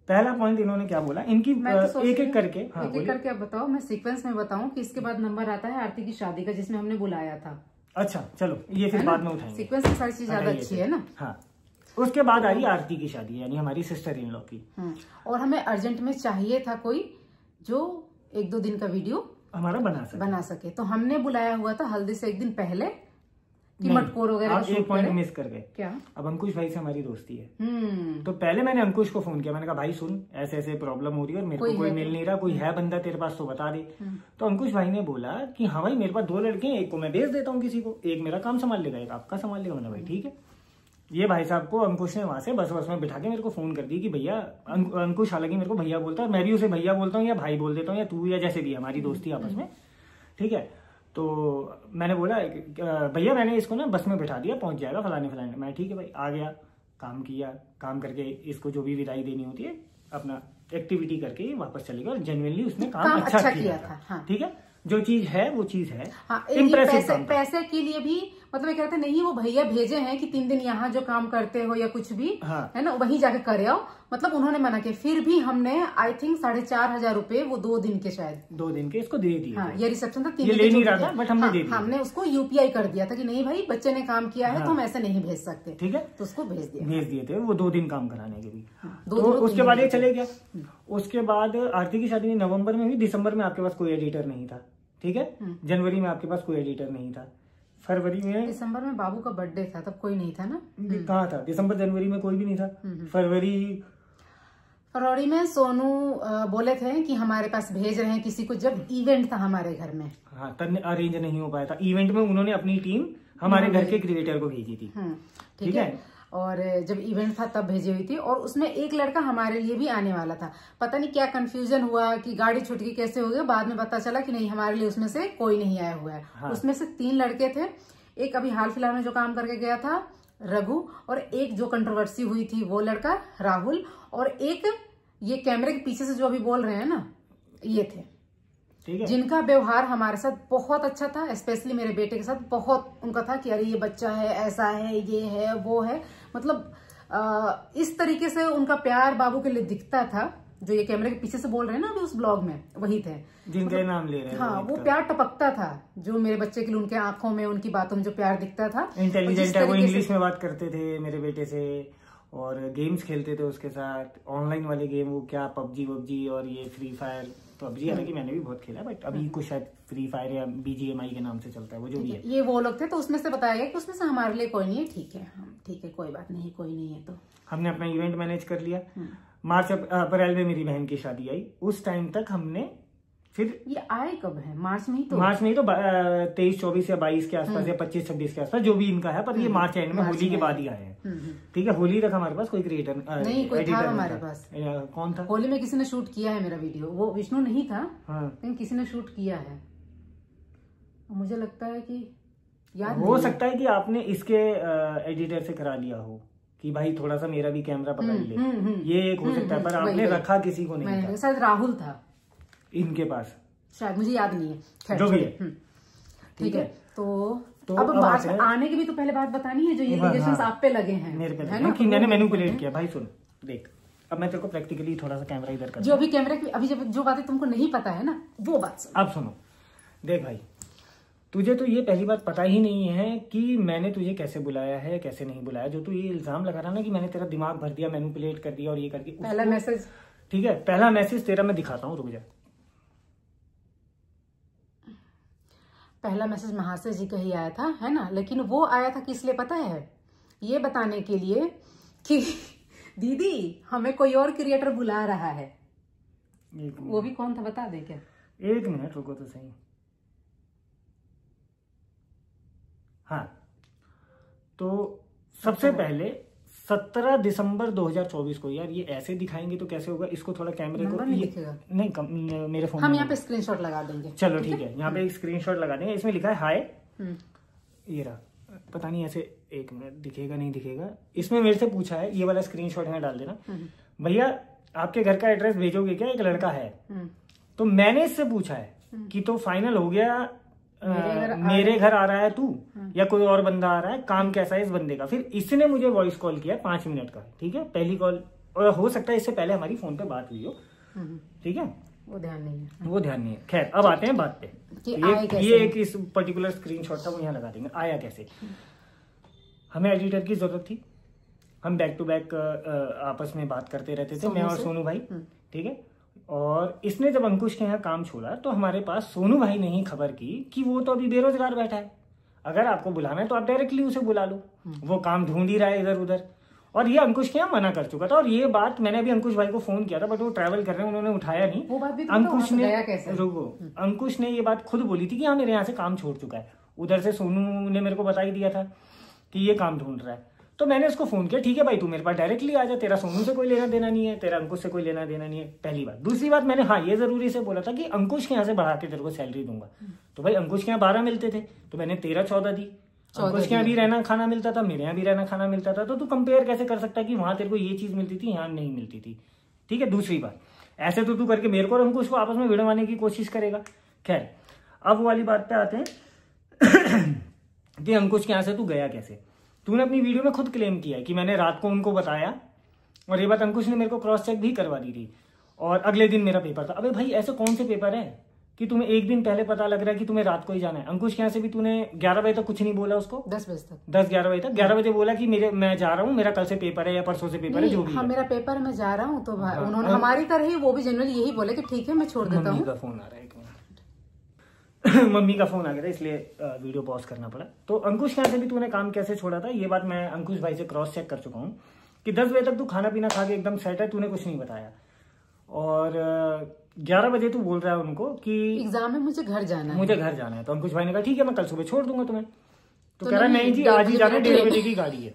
पहला पॉइंट इन्होंने क्या बोला, इनकी एक एक करके, हाँ, एक एक करके आप बताओ। मैं सीक्वेंस में बताऊं कि इसके बाद नंबर आता है आरती की शादी का, जिसमें हमने बुलाया था। अच्छा चलो, ये फिर बाद में उठाएंगे। सीक्वेंस में सारी चीज ज्यादा अच्छी है ना। हाँ, उसके बाद आई आरती की शादी, यानी हमारी सिस्टर इन लॉ की। और हमें अर्जेंट में चाहिए था कोई जो 1-2 दिन का वीडियो हमारा बना सके। तो हमने बुलाया हुआ था हल्दी से 1 दिन पहले कि मटकोर वगैरह। एक पॉइंट मिस कर गए। क्या? अब अंकुश भाई से हमारी दोस्ती है, तो पहले मैंने अंकुश को फोन किया। मैंने कहा भाई सुन, ऐसे ऐसे प्रॉब्लम हो रही है और मेरे को कोई मिल नहीं रहा, कोई है बंदा तेरे पास तो बता दे। तो अंकुश भाई ने बोला कि हाँ भाई, मेरे पास 2 लड़के हैं, एक को मैं भेज देता हूँ किसी को, एक मेरा काम संभाल लेगा, एक आपका संभाल लेगा। मैंने भाई ठीक है। ये भाई साहब को अंकुश ने वहां से बस में बिठा के मेरे को फोन कर दी कि भैया, अंकुश हालांकि मेरे को भैया बोलता है, मैं भी उसे भैया बोलता हूँ या भाई बोल देता हूँ, या तू या जैसे भी, हमारी दोस्ती आपस में, ठीक है? तो मैंने बोला भैया मैंने इसको ना बस में बिठा दिया, पहुंच जाएगा फलाने। मैं ठीक है भाई, आ गया, काम किया, काम करके इसको जो भी विदाई देनी होती है अपना एक्टिविटी करके वापस चलेगा। और जेन्युइनली उसने काम अच्छा किया था। हाँ। ठीक है, जो चीज है वो चीज है। हाँ, पैसे के लिए भी मतलब ये कहते नहीं, वो भैया भेजे हैं कि 3 दिन यहाँ जो काम करते हो या कुछ भी, हाँ, है ना, वहीं जाके करे आओ। मतलब उन्होंने मना किया, फिर भी हमने आई थिंक 4,500 रुपए वो 2 दिन के, शायद 2 दिन के इसको दे दिए। हाँ, ये रिसेप्शन था, 3 दिन ले नहीं रहा था, बट हमने दे दिया। हमने उसको यूपीआई कर दिया था कि नहीं भाई, बच्चे ने काम किया है तो हम ऐसे नहीं भेज सकते। ठीक है, तो उसको भेज दिए थे वो 2 दिन काम कराने के भी। तो उसके बाद ये चले गया। उसके बाद आरती की शादी नवंबर में हुई, दिसंबर में आपके पास कोई एडिटर नहीं था, ठीक है? जनवरी में आपके पास कोई एडिटर नहीं था, फरवरी में, दिसंबर में बाबू का बर्थडे था, तब कोई नहीं था ना। कहाँ था? दिसंबर जनवरी में कोई भी नहीं था। फरवरी में सोनू बोले थे कि हमारे पास भेज रहे हैं किसी को, जब इवेंट था हमारे घर में। हाँ, तब अरेंज नहीं हो पाया था। इवेंट में उन्होंने अपनी टीम हमारे घर के क्रिएटर को भेजी थी, ठीक है? और जब इवेंट था तब भेजी हुई थी, और उसमें एक लड़का हमारे लिए भी आने वाला था। पता नहीं क्या कंफ्यूजन हुआ कि गाड़ी छूट गई, कैसे हो गया, बाद में पता चला कि नहीं, हमारे लिए उसमें से कोई नहीं आया हुआ है। हाँ। उसमें से 3 लड़के थे, एक अभी हाल फिलहाल में जो काम करके गया था रघु, और एक जो कंट्रोवर्सी हुई थी वो लड़का राहुल, और एक ये कैमरे के पीछे से जो अभी बोल रहे हैं ना, ये थे, ठीक है, जिनका व्यवहार हमारे साथ बहुत अच्छा था। स्पेशली मेरे बेटे के साथ बहुत उनका था कि अरे ये बच्चा है, ऐसा है, ये है, वो है, मतलब इस तरीके से उनका प्यार बाबू के लिए दिखता था। जो ये कैमरे के पीछे से बोल रहे हैं ना अभी उस ब्लॉग में, वही थे जिनके नाम ले रहे हैं। हाँ, वो प्यार टपकता था जो मेरे बच्चे के लिए, उनके आंखों में, उनकी बातों में जो प्यार दिखता था। इंटेलिजेंट है वो, इंग्लिश में बात करते थे मेरे बेटे से, और गेम्स खेलते थे उसके साथ, ऑनलाइन वाले गेम, वो क्या पबजी और ये फ्री फायर। पबजी हालांकि मैंने भी बहुत खेला, बट अभी कुछ शायद फ्री फायर या BGMI के नाम से चलता है, वो जो भी है। ये वो लोग थे, तो उसमें से बताया गया कि उसमें से हमारे लिए कोई नहीं है, ठीक है, हम ठीक है, कोई बात नहीं, कोई नहीं है। तो हमने अपना इवेंट मैनेज कर लिया। मार्च अप्रैल में मेरी बहन की शादी आई, उस टाइम तक हमने, फिर ये आए कब है? मार्च में ही तो 23, 24 या 22 के आसपास, या 25, 26 के आसपास, जो भी इनका है, पर ये मार्च एंड में, होली के बाद ही आए हैं। ठीक है, होली तक हमारे पास कोई क्रिएटर नहीं, कोई था हमारे पास। कौन था? होली में किसी ने शूट किया है मेरा वीडियो, वो विष्णु नहीं था, लेकिन किसी ने शूट किया है। मुझे लगता है कि याद हो सकता है कि आपने इसके एडिटर से करा लिया हो कि भाई थोड़ा सा मेरा भी कैमरा पकड़ ले, ये एक हो सकता है, पर आपने रखा किसी को नहीं था। शायद राहुल था इनके पास, शायद, मुझे याद नहीं है, जो भी है। ठीक है, तो अब बात आने की भी तो पहले बात बतानी है, जो ये एलिगेशंस आप पे लगे हैं मेरे पे, है ना, कि मैंने मैनिपुलेट किया। भाई सुन, देख, अब मैं तेरे को प्रैक्टिकली थोड़ा सा कैमरा इधर कर, जो अभी कैमरे की अभी जो बातें तुमको नहीं पता है ना, वो बात सुनो। अब सुनो, देख भाई, तुझे तो ये पहली बात पता ही नहीं है कि मैंने तुझे कैसे बुलाया है, कैसे नहीं बुलाया। जो तू ये इल्जाम लगा रहा ना कि मैंने तेरा दिमाग भर दिया, मैनिपुलेट कर दिया और ये करके, पहला मैसेज, ठीक है, पहला मैसेज तेरा मैं दिखाता हूँ, रुक जा। पहला मैसेज महाशय जी का ही आया था, है ना, लेकिन वो आया था किस लिए पता है? ये बताने के लिए कि दीदी हमें कोई और क्रिएटर बुला रहा है। वो भी कौन था बता दे क्या? 1 मिनट रुको तो सही। हाँ, तो सबसे पहले 17 दिसंबर 2024 को, यार ये ऐसे दिखाएंगे तो कैसे होगा, इसको थोड़ा कैमरे को नहीं, मेरे फोन हम यहाँ पे स्क्रीनशॉट लगा देंगे। चलो ठीक है, यहाँ पे एक स्क्रीनशॉट लगा देंगे। इसमें लिखा है हाय, ये रहा, पता नहीं ऐसे, 1 मिनट, दिखेगा नहीं दिखेगा। इसमें मेरे से पूछा है, ये वाला स्क्रीनशॉट यहाँ डाल देना, भैया आपके घर का एड्रेस भेजोगे क्या, एक लड़का है। तो मैंने इससे पूछा है कि तो फाइनल हो गया, मेरे घर आ रहा है तू या कोई और बंदा आ रहा है, काम कैसा है इस बंदे का। फिर इसने मुझे वॉइस कॉल किया 5 मिनट का, ठीक है, पहली कॉल, और हो सकता है इससे पहले हमारी फोन पे बात हुई हो, ठीक है, वो ध्यान नहीं है। खैर, अब आते हैं बात पे। ये एक इस पर्टिकुलर स्क्रीनशॉट था, वो यहाँ लगा देंगे। आया कैसे? हमें एडिटर की जरूरत थी, हम बैक टू बैक आपस में बात करते रहते थे, मैं और सोनू भाई, ठीक है। और इसने जब अंकुश के यहाँ काम छोड़ा तो हमारे पास सोनू भाई ने ही खबर की कि वो तो अभी बेरोजगार बैठा है, अगर आपको बुलाना है तो आप डायरेक्टली उसे बुला लो, वो काम ढूंढ ही रहा है इधर उधर। और ये अंकुश के यहाँ मना कर चुका था, और ये बात मैंने अभी अंकुश भाई को फोन किया था, बट वो ट्रैवल कर रहे हैं, उन्होंने उठाया नहीं। वो बात भी तो अंकुश ने, रुको, अंकुश ने ये बात खुद बोली थी कि हाँ मेरे यहाँ से काम छोड़ चुका है। उधर से सोनू ने मेरे को बता ही दिया था कि ये काम ढूंढ रहा है। तो मैंने उसको फोन किया, ठीक है भाई तू मेरे पास डायरेक्टली आ जा, तेरा सोनू से कोई लेना देना नहीं है, तेरा अंकुश से कोई लेना देना नहीं है, पहली बात। दूसरी बात, मैंने हाँ ये जरूरी से बोला था कि अंकुश के यहाँ से बढ़ा के तेरे को सैलरी दूंगा। तो भाई अंकुश के यहाँ 12 मिलते थे, तो मैंने 13-14 दी। अंकुश के यहाँ भी रहना खाना मिलता था, मेरे यहाँ भी रहना खाना मिलता था, तो तू कंपेयर कैसे कर सकता कि वहां तेरे को ये चीज मिलती थी, यहाँ नहीं मिलती थी, ठीक है। दूसरी बात, ऐसे तो तू करके मेरे को और अंकुश को आपस में भिड़वाने की कोशिश करेगा। खैर, अब वाली बात पे आते हैं कि अंकुश के यहाँ से तू गया कैसे। तूने अपनी वीडियो में खुद क्लेम किया है कि मैंने रात को उनको बताया, और ये बात अंकुश ने मेरे को क्रॉस चेक भी करवा दी थी, और अगले दिन मेरा पेपर था। अबे भाई ऐसे कौन से पेपर है कि तुम्हें एक दिन पहले पता लग रहा है कि तुम्हें रात को ही जाना है। अंकुश के यहाँ से भी तूने 11 बजे तक कुछ नहीं बोला उसको, 10 बजे तक, 10-11 बजे तक, 11 बजे बोला कि मैं जा रहा हूँ, मेरा कल से पेपर है या परसों से पेपर है, जो भी हाँ, मेरा पेपर मैं जा रहा हूँ। तो उन्होंने हमारी तरह ही वो भी जनरली यही बोले कि ठीक है मैं छोड़ देता हूँ। मम्मी का फोन आ रहा है, मम्मी का फोन आ गया था, इसलिए वीडियो पॉज करना पड़ा। तो अंकुश के यहाँ से भी तूने काम कैसे छोड़ा था, ये बात मैं अंकुश भाई से क्रॉस चेक कर चुका हूँ कि 10 बजे तक तू खाना पीना खा के एकदम सेट है, तूने कुछ नहीं बताया। और 11 बजे तू बोल रहा है उनको कि एग्जाम है, मुझे घर जाना है। तो अंकुश भाई ने कहा ठीक है मैं कल सुबह छोड़ दूंगा तुम्हें। तो कह रहा नहीं जी आज ही जाना, 1:30 बजे की गाड़ी है।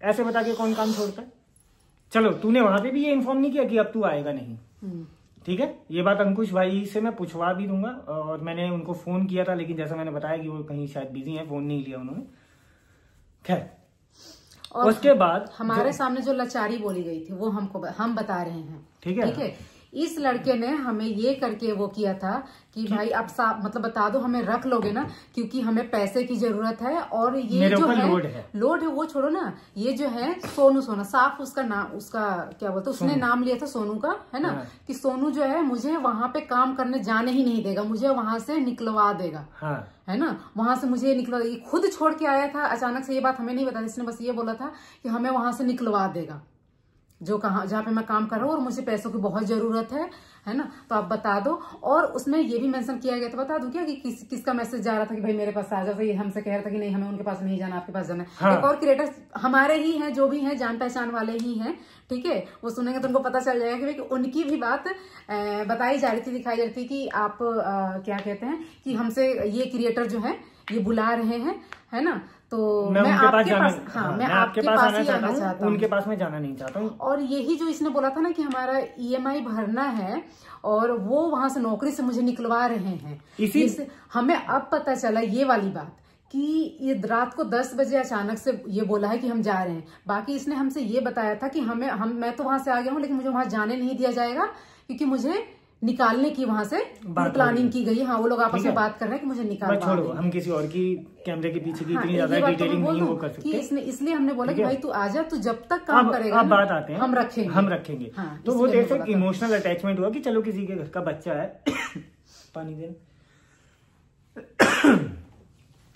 ऐसे बता के कौन काम छोड़ता है। चलो, तूने वहां पे भी ये इन्फॉर्म नहीं किया कि अब तू आएगा नहीं, ठीक है। ये बात अंकुश भाई से मैं पूछवा भी दूंगा, और मैंने उनको फोन किया था, लेकिन जैसा मैंने बताया कि वो कहीं शायद बिजी है, फोन नहीं लिया उन्होंने। खैर और उसके बाद हमारे सामने जो लाचारी बोली गई थी वो हम बता रहे हैं, ठीक है। इस लड़के ने हमें ये करके वो किया था कि भाई आप मतलब बता दो, हमें रख लोगे ना, क्योंकि हमें पैसे की जरूरत है। और ये जो है लोड है वो छोड़ो ना, ये जो है सोनू सोना साफ उसका नाम, उसका क्या बोलते, उसने नाम लिया था सोनू का, है ना, कि सोनू जो है मुझे वहां पे काम करने जाने ही नहीं देगा, मुझे वहां से निकलवा देगा, है ना, वहां से मुझे निकलवा देगा। खुद छोड़ के आया था अचानक से, ये बात हमें नहीं बता, इसने बस ये बोला था कि हमें वहां से निकलवा देगा जो जहाँ पे मैं काम कर रहा हूँ, और मुझे पैसों की बहुत जरूरत है ना, तो आप बता दो। और उसमें ये भी मेंशन किया गया था, बता दूं क्या, कि किसका मैसेज जा रहा था कि भाई मेरे पास आ जाओ, तो ये हमसे कह रहा था कि नहीं हमें उनके पास नहीं जाना, आपके पास जाना है। हाँ। एक और क्रिएटर हमारे ही हैं, जो भी हैं जान पहचान वाले ही हैं, ठीक है, वो सुनेंगे तो उनको पता चल जाएगा कि उनकी भी बात बताई जा रही थी, दिखाई जा रही थी कि आप क्या कहते हैं कि हमसे ये क्रिएटर जो है ये बुला रहे हैं, है ना, तो मैं आपके पास, हाँ, मैं आपके पास आना चाहता हूँ, उनके पास मैं जाना नहीं चाहता हूँ। और यही जो इसने बोला था ना कि हमारा EMI भरना है और वो वहां से नौकरी से मुझे निकलवा रहे हैं, इसी हमें अब पता चला ये वाली बात कि ये रात को 10 बजे अचानक से ये बोला है कि हम जा रहे हैं। बाकी इसने हमसे ये बताया था कि मैं तो वहां से आ गया हूँ, लेकिन मुझे वहां जाने नहीं दिया जाएगा क्योंकि मुझे निकालने की वहां से प्लानिंग की गई। हाँ, वो लोग आपस में बात कर रहे हैं कि मुझे निकाल, छोड़ो, हम किसी और की कैमरे के पीछे की इतनी ज्यादा डिटेलिंग नहीं वो कर सकते। इसलिए हमने बोला कि भाई तू आजा, तू जब तक काम करेगा, अब बात आते हैं, हम रखेंगे। हाँ, तो वो देख सकते इमोशनल अटैचमेंट हुआ कि चलो किसी के घर का बच्चा है पानी देना,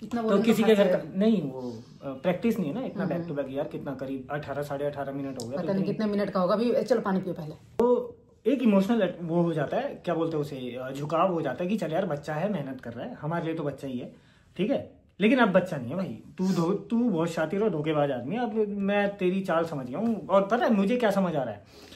तो किसी के घर का नहीं, वो प्रैक्टिस नहीं है ना इतना बैक टू बैक, यार कितना करीब 18 साढ़े 18 मिनट हो गया, पता नहीं कितने मिनट का होगा। अभी चलो पानी पियो पहले। तो एक इमोशनल वो हो जाता है, क्या बोलते हैं उसे, झुकाव हो जाता है कि चल यार बच्चा है, मेहनत कर रहा है, हमारे लिए तो बच्चा ही है, ठीक है, लेकिन अब बच्चा नहीं है भाई, तू बहुत शातिर और धोखेबाज आदमी है। अब मैं तेरी चाल समझ गया हूँ, और पता है मुझे क्या समझ आ रहा है,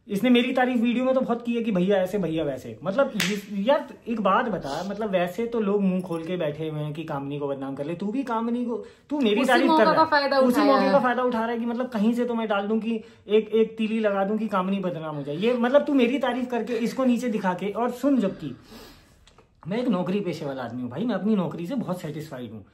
इसने मेरी तारीफ वीडियो में तो बहुत की है कि भैया ऐसे भैया वैसे, मतलब यार एक बात बता, मतलब वैसे तो लोग मुंह खोल के बैठे हुए हैं कि कामनी को बदनाम कर ले, तू भी कामनी को, तू मेरी तारीफ कर रहा है, उसी मौके का फायदा उठा रहा है कि मतलब कहीं से तो मैं डाल दूं कि एक तीली लगा दूं कि कामनी बदनाम हो जाए। ये मतलब तू मेरी तारीफ करके इसको नीचे दिखा के, और सुन, जबकि मैं एक नौकरी पेशे वाला आदमी हूँ भाई, मैं अपनी नौकरी से बहुत सेटिस्फाइड हूँ।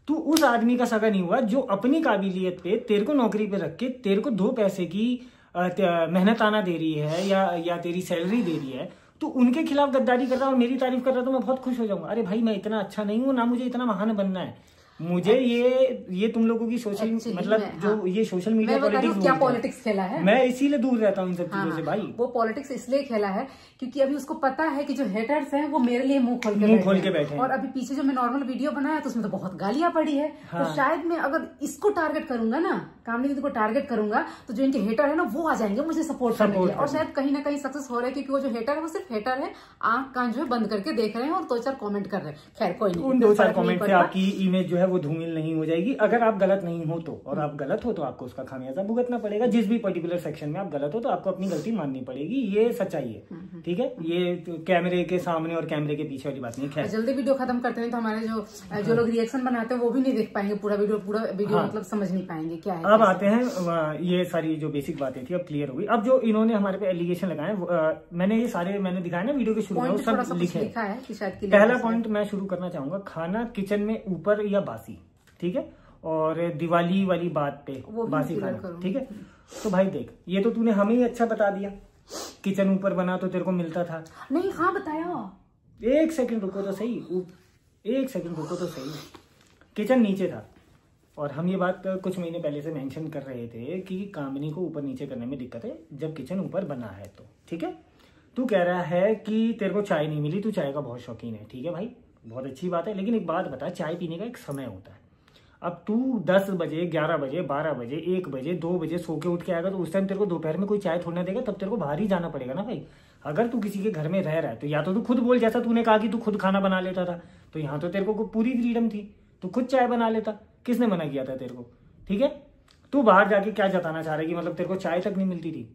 तू उस आदमी का सगा नहीं हुआ जो अपनी काबिलियत पे तेरे को नौकरी पे रख के तेरे को 2 पैसे की मेहनत आना दे रही है या तेरी सैलरी दे रही है, तो उनके खिलाफ गद्दारी कर रहा है और मेरी तारीफ कर रहा है, तो मैं बहुत खुश हो जाऊंगा। अरे भाई मैं इतना अच्छा नहीं हूँ ना, मुझे इतना महान बनना है, मुझे ये तुम लोगों की सोशल मतलब जो ये सोशल मीडिया पॉलिटिक्स खेला है, मैं इसीलिए दूर रहता हूँ इन सब चीजों से भाई। वो पॉलिटिक्स इसलिए खेला है क्योंकि अभी उसको पता है कि जो हेटर्स हैं वो मेरे लिए मुंह खोल के बैठे हैं। और अभी पीछे जो मैं नॉर्मल वीडियो बनाया तो उसमें तो बहुत गालियां पड़ी है। हाँ। तो शायद मैं अगर इसको टारगेट करूंगा ना, कामनी दीदी को टारगेट करूंगा, तो जो इनके हेटर है ना वो आ जाएंगे मुझे सपोर्ट करने के लिए, और शायद कहीं ना कहीं सक्सेस हो रहा है क्योंकि वो जो हेटर है वो सिर्फ हेटर है, आंख कान जो है बंद करके देख रहे हैं और 2-4 कमेंट कर रहे हैं। खैर कोई नहीं, उन 2-4 कमेंट से आपकी इमेज जो है वो धूमिल नहीं हो जाएगी। अगर आप गलत नहीं हो तो, और आप गलत हो तो आपको उसका खामियाजा भुगतना पड़ेगा। जिस भी पर्टिकुलर सेक्शन में आप गलत हो तो आपको अपनी गलती माननी पड़ेगी, ये सच्चाई है, ठीक है। ये कैमरे के सामने और कैमरे के पीछे वाली बात नहीं है। जल्दी वीडियो खत्म करते हैं तो हमारे जो लोग रिएक्शन बनाते हैं वो भी नहीं देख पाएंगे पूरा वीडियो हाँ। मतलब समझ नहीं पाएंगे क्या है। अब आते हैं, ये सारी जो बेसिक बातें थी अब क्लियर हो गई। अब जो इन्होंने हमारे पे एलिगेशन लगाए, मैंने ये सारे मैंने दिखाया ना वीडियो के शुरू में, सब लिखा है कि शायद पहला पॉइंट मैं शुरू करना चाहूंगा, खाना किचन में ऊपर या बासी, ठीक है, और दिवाली वाली बात पे बासी खाना, ठीक है। तो भाई देख, ये तो तूने हमें ही अच्छा बता दिया, किचन ऊपर बना तो तेरे को मिलता था नहीं। हाँ बताया, 1 सेकंड रुको तो सही, 1 सेकंड रुको तो सही, किचन नीचे था। और हम ये बात कुछ महीने पहले से मेंशन कर रहे थे कि कामनी को ऊपर नीचे करने में दिक्कत है जब किचन ऊपर बना है तो, ठीक है। तू कह रहा है कि तेरे को चाय नहीं मिली, तू चाय का बहुत शौकीन है, ठीक है भाई, बहुत अच्छी बात है, लेकिन एक बात बता, चाय पीने का एक समय होता है। अब तू 10 बजे 11 बजे 12 बजे 1 बजे 2 बजे सो के उठ के आएगा तो उस टाइम तेरे को दोपहर में कोई चाय थोड़ा देगा, तब तेरे को बाहर ही जाना पड़ेगा ना भाई। अगर तू किसी के घर में रह रहा है तो या तो तू खुद बोल, जैसा तूने कहा कि तू खुद खाना बना लेता था, तो यहाँ तो तेरे को पूरी फ्रीडम थी, तू खुद चाय बना लेता, किसने मना किया था तेरे को, ठीक है। तू बाहर जाके क्या जताना चाह रहा है कि मतलब तेरे को चाय तक नहीं मिलती थी।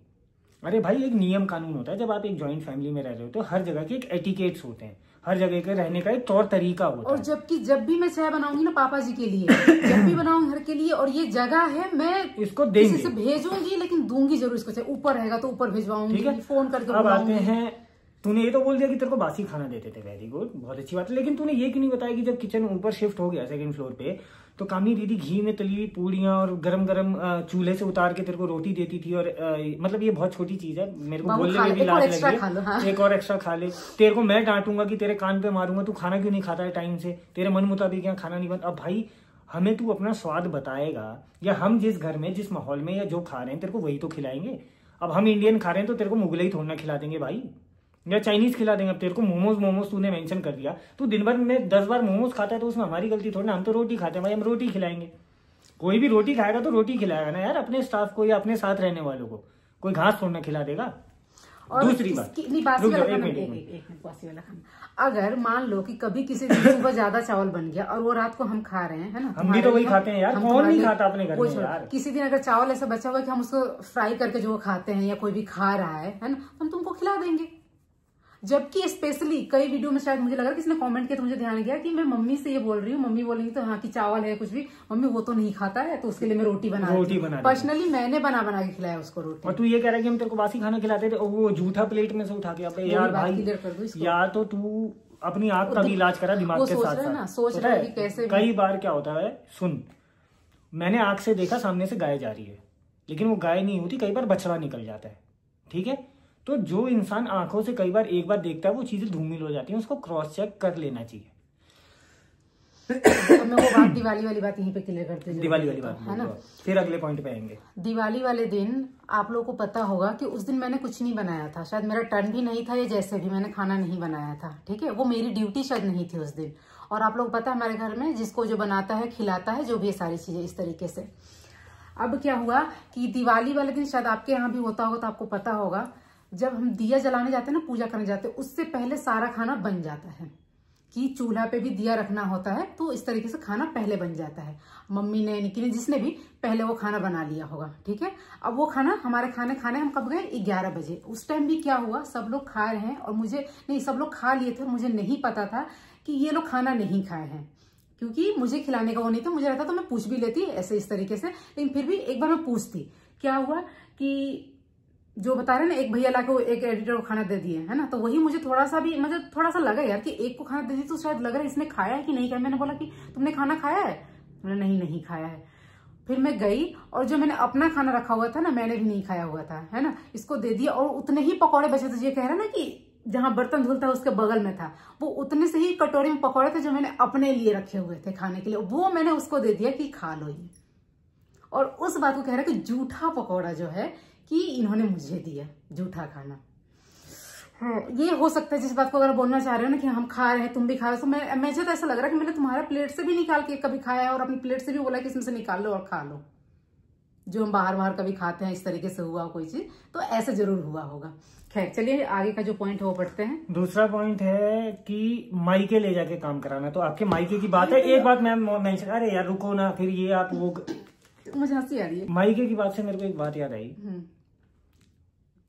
अरे भाई, एक नियम कानून होता है, जब आप एक जॉइंट फैमिली में रह रहे हो तो हर जगह के एक एटिकेट्स होते हैं, हर जगह के रहने का एक तौर तरीका होता है। और जबकि जब भी मैं चाय बनाऊंगी ना पापा जी के लिए, जब भी बनाऊंगी घर के लिए, और ये जगह है, मैं इसको देंगे, किसी से भेजूंगी, लेकिन दूंगी जरूर इसको चाय। ऊपर रहेगा तो ऊपर भिजवाऊंगी, फोन करके। अब आते हैं, तूने ये तो बोल दिया कि तेरे को बासी खाना देते थे, वेरी गुड, बहुत अच्छी बात है, लेकिन तूने ये क्यों नहीं बताया कि जब किचन ऊपर शिफ्ट हो गया 2nd फ्लोर पे, तो कामनी दीदी घी में तली हुई पूड़ियाँ और गरम गरम चूल्हे से उतार के तेरे को रोटी देती थी। और मतलब ये बहुत छोटी चीज है, मेरे को बोलने में भी लाज लग रही है, एक और एक्स्ट्रा खा ले। तेरे को मैं डांटूंगा कि तेरे कान पे मारूंगा, तू खाना क्यों नहीं खाता है टाइम से, तेरे मन मुताबिक यहाँ खाना नहीं बनता। अब भाई हमें तू अपना स्वाद बताएगा, या हम जिस घर में जिस माहौल में या जो खा रहे हैं तेरे को वही तो खिलाएंगे। अब हम इंडियन खा रहे हैं तो तेरे को मुगलई थोड़ा ना खिला देंगे भाई, या चाइनीज खिला देंगे। अब तेरे को मोमोज तूने मेंशन कर दिया, तू दिन भर में 10 बार मोमोज खाता है तो उसमें हमारी गलती थोड़ी ना, हम तो रोटी खाते हैं भाई, हम रोटी खिलाएंगे। कोई भी रोटी खाएगा तो रोटी खिलाएगा ना यार अपने स्टाफ को या अपने साथ रहने वालों को, कोई घास थोड़ा ना खिला देगा। और दूसरी बात, अगर मान लो कि कभी किसी दिन सुबह ज्यादा चावल बन गया और वो रात को हम खा रहे हैं, है ना, हम भी तो वही खाते हैं यार, कौन नहीं खाता अपने घर में यार। किसी दिन अगर चावल ऐसा बचा हुआ कि हम उसको फ्राई करके जो खाते हैं या कोई भी खा रहा है ना, हम तुमको खिला देंगे। जबकि स्पेशली कई वीडियो में शायद मुझे लगा किसी ने कमेंट किया तो मुझे ध्यान गया कि मैं मम्मी से ये बोल रही हूँ, मम्मी बोलेंगी तो हाँ कि चावल है कुछ भी, मम्मी वो तो नहीं खाता है तो उसके लिए मैं रोटी बना पर्सनली मैंने बना के खिलाया उसको रोटी। और तू ये कह रहा है कि हम तेरे को बासी खाना खिलाते थे, वो झूठा प्लेट में से उठा के। अब यार भाई या तो तू अपनी आंख का भी इलाज करा दिमाग के साथ साथ। सोच रहा है कैसे कई बार क्या होता है, सुन, मैंने आंख से देखा सामने से गाय जा रही है, लेकिन वो गाय नहीं होती, कई बार बछड़ा निकल जाता है, ठीक है। तो जो इंसान आंखों से कई बार एक बार देखता है वो चीजें धूमिल हो जाती हैं, उसको क्रॉस चेक कर लेना चाहिए। तो मैं वो बात दिवाली वाली बात यहीं पे क्लियर करते हैं, दिवाली वाली बात है ना, फिर अगले पॉइंट पे आएंगे। दिवाली वाले दिन आप लोगों को पता होगा कि उस दिन मैंने कुछ नहीं बनाया था, शायद मेरा टर्न भी नहीं था, या जैसे भी मैंने खाना नहीं बनाया था, ठीक है, वो मेरी ड्यूटी शायद नहीं थी उस दिन। और आप लोग पता है हमारे घर में जिसको जो बनाता है खिलाता है, जो भी ये सारी चीजें इस तरीके से। अब क्या हुआ कि दिवाली वाले दिन शायद आपके यहाँ भी होता होगा तो आपको पता होगा, जब हम दिया जलाने जाते हैं ना, पूजा करने जाते हैं, उससे पहले सारा खाना बन जाता है कि चूल्हा पे भी दिया रखना होता है, तो इस तरीके से खाना पहले बन जाता है। मम्मी ने, निकी ने, जिसने भी पहले वो खाना बना लिया होगा, ठीक है। अब वो खाना हमारे खाने हम कब गए, 11 बजे। उस टाइम भी क्या हुआ, सब लोग खा रहे हैं और मुझे नहीं, सब लोग खा लिए थे और मुझे नहीं पता था कि ये लोग खाना नहीं खाए हैं, क्योंकि मुझे खिलाने का वो नहीं था। मुझे रहता तो मैं पूछ भी लेती ऐसे इस तरीके से, लेकिन फिर भी एक बार मैं पूछती। क्या हुआ कि जो बता रहे ना, एक भैया लाके एक एडिटर को खाना दे दिए, है ना, तो वही मुझे थोड़ा सा लगा यार कि एक को खाना दे दी तो शायद लग रहा है इसने खाया है कि नहीं खाया। मैंने बोला कि तुमने खाना खाया है? मैंने नहीं खाया है। फिर मैं गई और जो मैंने अपना खाना रखा हुआ था ना, मैंने भी नहीं खाया हुआ था, है ना, इसको दे दिया। और उतने ही पकौड़े बचे थे, ये कह रहा ना कि जहां बर्तन धुलता है उसके बगल में था, वो उतने से ही कटोरी में पकौड़े थे जो मैंने अपने लिए रखे हुए थे खाने के लिए, वो मैंने उसको दे दिया कि खा लो ये। और उस बात को कह रहा है कि झूठा पकौड़ा जो है कि इन्होंने मुझे दिया, झूठा खाना। हाँ, ये हो सकता है जिस बात को अगर बोलना चाह रहे हो ना कि हम खा रहे हैं तुम भी खा रहे हो, तो मुझे तो ऐसा लग रहा है कि मैंने तुम्हारा प्लेट से भी निकाल के कभी खाया है और अपनी प्लेट से भी बोला कि इसमें से निकाल लो और खा लो। जो हम बाहर कभी खाते हैं इस तरीके से हुआ कोई चीज, तो ऐसे जरूर हुआ होगा। खैर चलिए आगे का जो पॉइंट है वो पढ़ते हैं। दूसरा पॉइंट है कि मायके ले जाके काम कराना। तो आपके मायके की बात है, एक बात मैं मेंशन, अरे यार रुको ना, फिर ये आप वो, मुझे हंसी आ रही है। मायके की बात से मेरे को एक बात याद आई।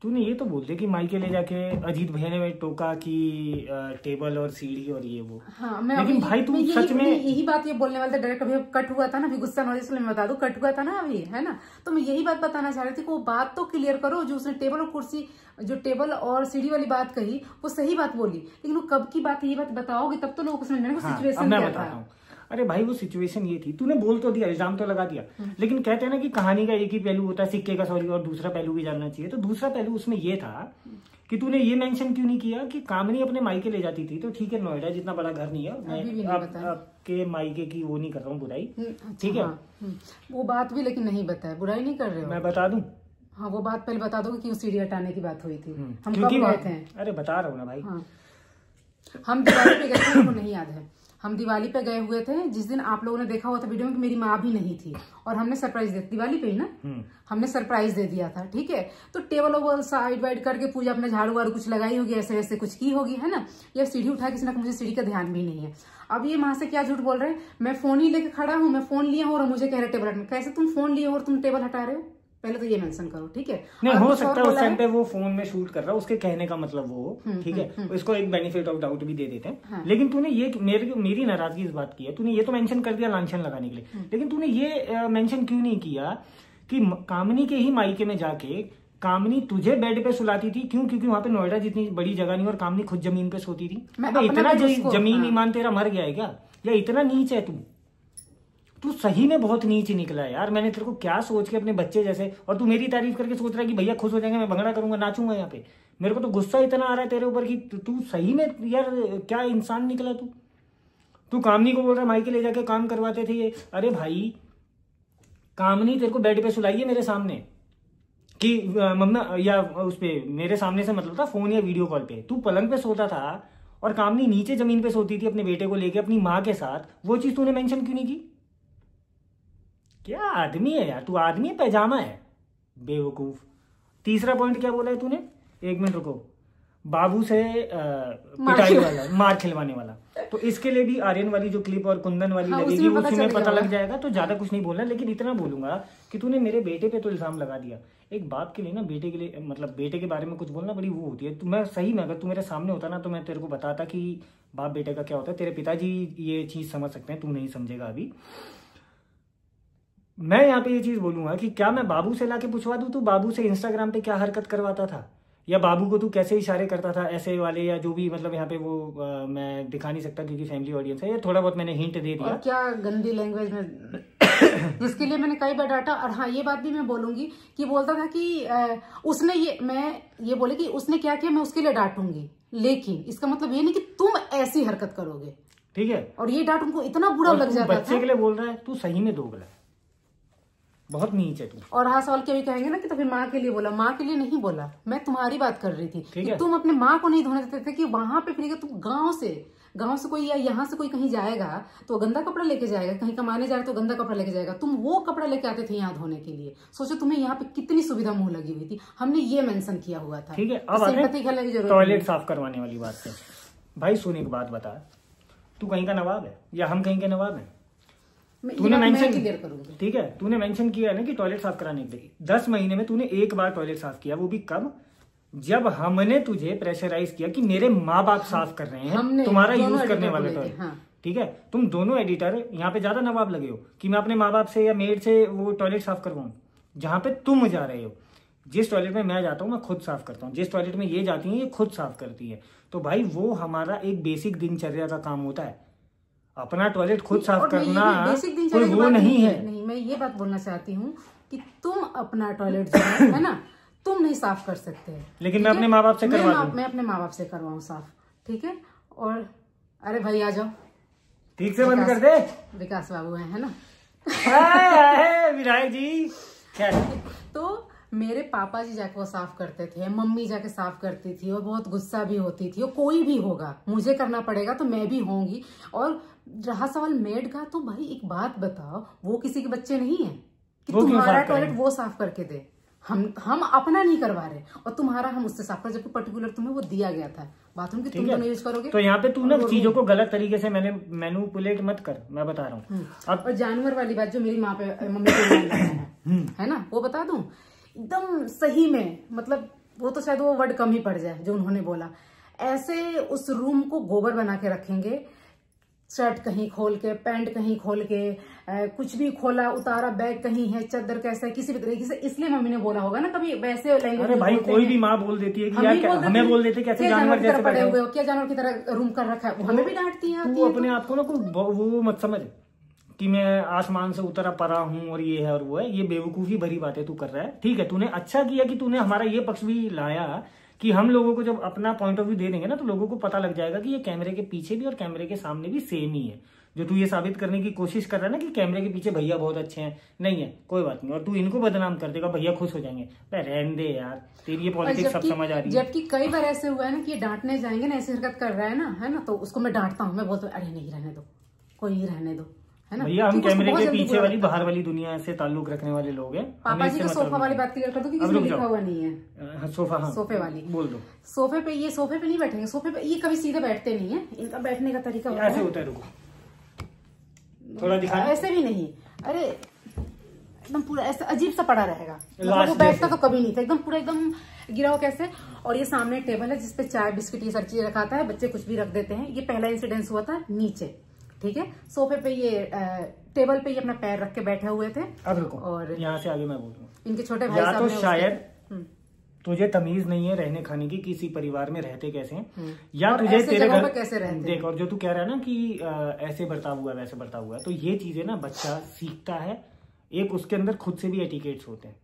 तूने ये तो बोल दिया कि मायके ले जाके अजीत भैया ने टोका कि टेबल और सीढ़ी और ये वो। हाँ, लेकिन भाई तू सच में यही बात ये बोलने वाला था डायरेक्ट। अभी कट हुआ था ना, अभी गुस्सा नॉलेज मैं बता दूं, कट हुआ था ना अभी, है ना, तो मैं यही बात बताना चाह रही थी कि वो बात तो क्लियर करो। जो उसने टेबल और कुर्सी, जो टेबल और सीढ़ी वाली बात कही वो सही बात बोली, लेकिन वो कब की बात है ये बात बताओगे तब तो लोगों को समझ में आएगा सिचुएशन क्या था। अरे भाई वो सिचुएशन ये थी, तूने बोल तो दिया, इल्जाम तो लगा दिया, लेकिन कहते हैं ना कि कहानी का एक ही पहलू होता है, सिक्के का, सॉरी, और दूसरा पहलू भी जानना चाहिए। तो दूसरा पहलू उसमें ये था कि तूने ये मेंशन क्यों नहीं किया कि कामनी अपने मायके ले जाती थी। तो ठीक है, नोएडा जितना बड़ा घर नहीं है, मैं आपके मायके की वो नहीं कर रहा हूँ बुराई, ठीक है, वो बात भी लेकिन नहीं बताया, बुराई नहीं कर रहे हो, मैं बता दूं। हाँ, वो बात पहले बता दो कि क्यों सीढ़ी हटाने की बात हुई थी, हम कब गए थे। अरे बता रहा हूँ ना भाई। हम दिवाली पे गए थे, नहीं याद है, हम दिवाली पे गए हुए थे जिस दिन आप लोगों ने देखा हुआ था वीडियो में कि मेरी माँ भी नहीं थी और हमने सरप्राइज दे दिवाली पे ही ना, हमने सरप्राइज दे दिया था, ठीक है। तो टेबल ओबल साइड वाइड करके पूजा अपने झाड़ू वाड़ू कुछ लगाई होगी, ऐसे वैसे कुछ की होगी, है ना। या सीढ़ी उठा किसी ने, मुझे सीढ़ी का ध्यान भी नहीं है। अब ये माँ से क्या झूठ बोल रहे हैं, मैं फोन ही लेके खड़ा हूँ, मैं फोन लिया हूँ और मुझे कह रहे टेबल हटाने। कैसे तुम फोन लिए हो और तुम टेबल हटा रहे हो, पहले तो ये मेंशन करो, ठीक है। नहीं हो सकता है उस टाइम पे वो फोन में शूट कर रहा है, उसके कहने का मतलब वो, ठीक है, उसको एक बेनिफिट ऑफ डाउट भी दे देते हैं। हाँ। लेकिन तूने ये मेरी नाराजगी इस बात की है, तूने ये तो मेंशन कर दिया लांछन लगाने के लिए, लेकिन तूने ये मेंशन क्यों नहीं किया कि कामनी के ही मायके में जाके कामनी तुझे बेड पे सुलाती थी। क्यों? क्योंकि वहां पे नोएडा जितनी बड़ी जगह नहीं और कामनी खुद जमीन पे सोती थी। इतना जमीन ईमान तेरा मर गया है क्या, या इतना नीच है तू? तू सही में बहुत नीच निकला है यार। मैंने तेरे को क्या सोच के अपने बच्चे जैसे, और तू मेरी तारीफ करके सोच रहा है कि भैया खुश हो जाएंगे, मैं भंगड़ा करूंगा, नाचूंगा यहाँ पे। मेरे को तो गुस्सा इतना आ रहा है तेरे ऊपर कि तू सही में यार क्या इंसान निकला तू। कामनी को बोल रहा है माइके ले जाके काम करवाते थे ये। अरे भाई कामनी तेरे को बेड पे सुलाई है मेरे सामने कि मम्मा, या उस पे मेरे सामने से मतलब था फोन या वीडियो कॉल पे, तू पलंग पे सोता था और कामनी नीचे जमीन पे सोती थी अपने बेटे को लेके अपनी माँ के साथ। वो चीज तूने मेंशन क्यों नहीं की? क्या आदमी है यार तू, आदमी है पैजामा है, बेवकूफ। तीसरा पॉइंट क्या बोला है तूने? 1 मिनट रुको। बाबू से पिटाई वाला, मार खिलवाने वाला। तो इसके लिए भी आर्यन वाली जो क्लिप और कुंदन वाली लगेगी, उसमें पता लग जाएगा। तो ज्यादा कुछ नहीं बोलना, लेकिन इतना बोलूंगा कि तूने मेरे बेटे पे तो इल्जाम लगा दिया। एक बाप के लिए ना, बेटे के लिए, मतलब बेटे के बारे में कुछ बोलना बड़ी वो होती है। तो मैं सही में, अगर तू मेरे सामने होता ना तो मैं तेरे को बताता कि बाप बेटे का क्या होता है। तेरे पिताजी ये चीज समझ सकते हैं, तू नहीं समझेगा अभी। मैं यहाँ पे ये चीज बोलूंगा कि क्या मैं बाबू से लाके पूछवा दूं तू बाबू से इंस्टाग्राम पे क्या हरकत करवाता था, या बाबू को तू कैसे इशारे करता था, ऐसे वाले या जो भी, मतलब यहाँ पे वो मैं दिखा नहीं सकता क्योंकि फैमिली ऑडियंस है। ये थोड़ा बहुत मैंने हिंट दे दिया। और क्या गंदी लैंग्वेज में जिसके लिए मैंने कई बार डांटा। और हाँ, ये बात भी मैं बोलूंगी कि बोलता था कि उसने मैं ये बोले कि उसने क्या किया मैं उसके लिए डांटूंगी, लेकिन इसका मतलब ये नहीं कि तुम ऐसी हरकत करोगे, ठीक है। और ये डांट उनको इतना बुरा लग जाता था। बच्चे के लिए बोल रहा है, तू सही में दोगला है, बहुत नीच है तू। और हाँ, सवाल के भी कहेंगे ना कि तो फिर माँ के लिए बोला। माँ के लिए नहीं बोला, मैं तुम्हारी बात कर रही थी कि तुम अपने माँ को नहीं धोने देते थे, कि वहां पे फिर तुम गांव से कोई या यहाँ से कोई कहीं जाएगा तो गंदा कपड़ा लेके जाएगा, कहीं कमाने जाएगा तो गंदा कपड़ा लेके जाएगा, तुम वो कपड़ा लेके आते थे यहाँ धोने के लिए। सोचो तुम्हें यहाँ पे कितनी सुविधा मुंह लगी हुई थी, हमने ये मेंशन किया हुआ था। ठीक है, अब टॉयलेट साफ करवाने वाली बात से भाई सुन, एक बात बता, तू कहीं का नवाब है या हम कहीं के नवाब है? तूने मेंशन, ठीक है, तूने मेंशन किया है ना कि टॉयलेट साफ कराने के लिए 10 महीने में तूने एक बार टॉयलेट साफ किया, वो भी कब? जब हमने तुझे प्रेशराइज किया कि मेरे माँ बाप साफ कर रहे हैं, तुम्हारा यूज करने वाला टॉयलेट। हाँ। ठीक है, तुम दोनों एडिटर यहाँ पे ज्यादा नवाब लगे हो कि मैं अपने माँ बाप से या मेड से वो टॉयलेट साफ करवाऊं। जहां पे तुम जा रहे हो, जिस टॉयलेट में मैं जाता हूँ मैं खुद साफ करता हूँ, जिस टॉयलेट में ये जाती है ये खुद साफ करती है। तो भाई वो हमारा एक बेसिक दिनचर्या का काम होता है, अपना टॉयलेट खुद साफ करना कोई वो नहीं है। नहीं, मैं ये बात बोलना चाहती हूँ कि तुम अपना टॉयलेट जो है ना, तुम नहीं साफ कर सकते, लेकिन मैं अपने माँ बाप से करवा दूं। मैं अपने माँ बाप से करवाऊँ साफ, ठीक है। और अरे भाई आ जाओ, ठीक से बंद कर दे। विकास बाबू है ना विधायक जी। क्या तो मेरे पापा जी जाके वो साफ करते थे, मम्मी जाके साफ करती थी, और बहुत गुस्सा भी होती थी। और कोई भी होगा, मुझे करना पड़ेगा तो मैं भी होंगी। और रहा सवाल मेड का, तो भाई एक बात बताओ, वो किसी के बच्चे नहीं है कि तुम्हारा टॉयलेट वो साफ करके दे। हम अपना नहीं करवा रहे और तुम्हारा हम उससे साफ कर, जबकि पर्टिकुलर तुम्हें वो दिया गया था बाथरूम की, तुम तो नहीं यूज करोगे। तो यहाँ पे तू ना चीजों को गलत तरीके से मैनिपुलेट मत कर, मैं बता रहा हूँ। और जानवर वाली बात जो मेरी माँ पे मम्मी को है ना, वो बता दूं एकदम सही में, मतलब वो तो शायद वो वर्ड कम ही पड़ जाए जो उन्होंने बोला। ऐसे उस रूम को गोबर बना के रखेंगे, शर्ट कहीं खोल के, पैंट कहीं खोल के, कुछ भी खोला उतारा, बैग कहीं है, चादर कैसा है, किसी भी तरीके से। इसलिए मम्मी ने बोला होगा ना कभी वैसे लैंग्वेज। अरे भाई कोई भी माँ बोल देती है कि यार हमें बोल देते कैसे जानवर जैसे पड़े हुए हो, क्या जानवर की तरह रूम कर रखा है, हमें भी डांटती है। तू अपने आप को ना कोई वो मत समझ कि मैं आसमान से उतरा पड़ा हूँ और ये है और वो है, ये बेवकूफी भरी बातें तू कर रहा है। ठीक है, तूने अच्छा किया कि तूने हमारा ये पक्ष भी लाया कि हम लोगों को जब अपना पॉइंट ऑफ व्यू दे देंगे ना तो लोगों को पता लग जाएगा कि ये कैमरे के पीछे भी और कैमरे के सामने भी सेम ही है। जो तू ये साबित करने की कोशिश कर रहा है ना कि कैमरे के पीछे भैया बहुत अच्छे हैं, नहीं है, कोई बात नहीं, और तू इनको बदनाम कर देगा, भैया खुश हो जाएंगे। रहने दे यार, तेरी ये पॉलिटिक्स सब समझ आ रही है। जबकि कई बार ऐसे हुआ है ना कि ये डांटने जाएंगे ना, ऐसी हरकत कर रहा है ना, तो उसको मैं डांटता हूँ, मैं बोलता हूँ अरे नहीं रहने दो, कोई नहीं रहने दो, है ना भैया। हम कैमरे के पीछे वाली बाहर वाली दुनिया से ताल्लुक रखने वाले लोग हैं। पापा जी का सोफा वाली बात क्लियर कर दो कि किसी ने लिखा हुआ नहीं है। सोफा, हाँ, सोफे वाली बोल दो। सोफे पे नहीं बैठेंगे, सोफे पे ये कभी सीधे बैठते नहीं है, इनका बैठने का तरीका ऐसे होता है। रुको थोड़ा दिखा, ऐसे भी नहीं, अरे एकदम पूरा ऐसा अजीब सा पड़ा रहेगा, मतलब वो बैठता तो कभी नहीं था, एकदम पूरा एकदम गिरा हो कैसे। और ये सामने टेबल है जिसपे चाय बिस्किट ये सारी चीज रखाता है, बच्चे कुछ भी रख देते हैं। ये पहला इंसिडेंस हुआ था नीचे, ठीक है। सोफे पे ये टेबल पे ये अपना पैर रख के बैठे हुए थे। अब रुको, और यहाँ से आगे मैं बोलूँ, इनके छोटे भाई या तो शायद तुझे तमीज नहीं है रहने खाने की, किसी परिवार में रहते कैसे हैं, या तुझे तेरे घर कैसे रहते देख, और जो तू कह रहा है ना कि ऐसे बर्ताव हुआ वैसे बर्ताव हुआ, तो ये चीजें ना बच्चा सीखता है। एक उसके अंदर खुद से भी एटिकेट्स होते हैं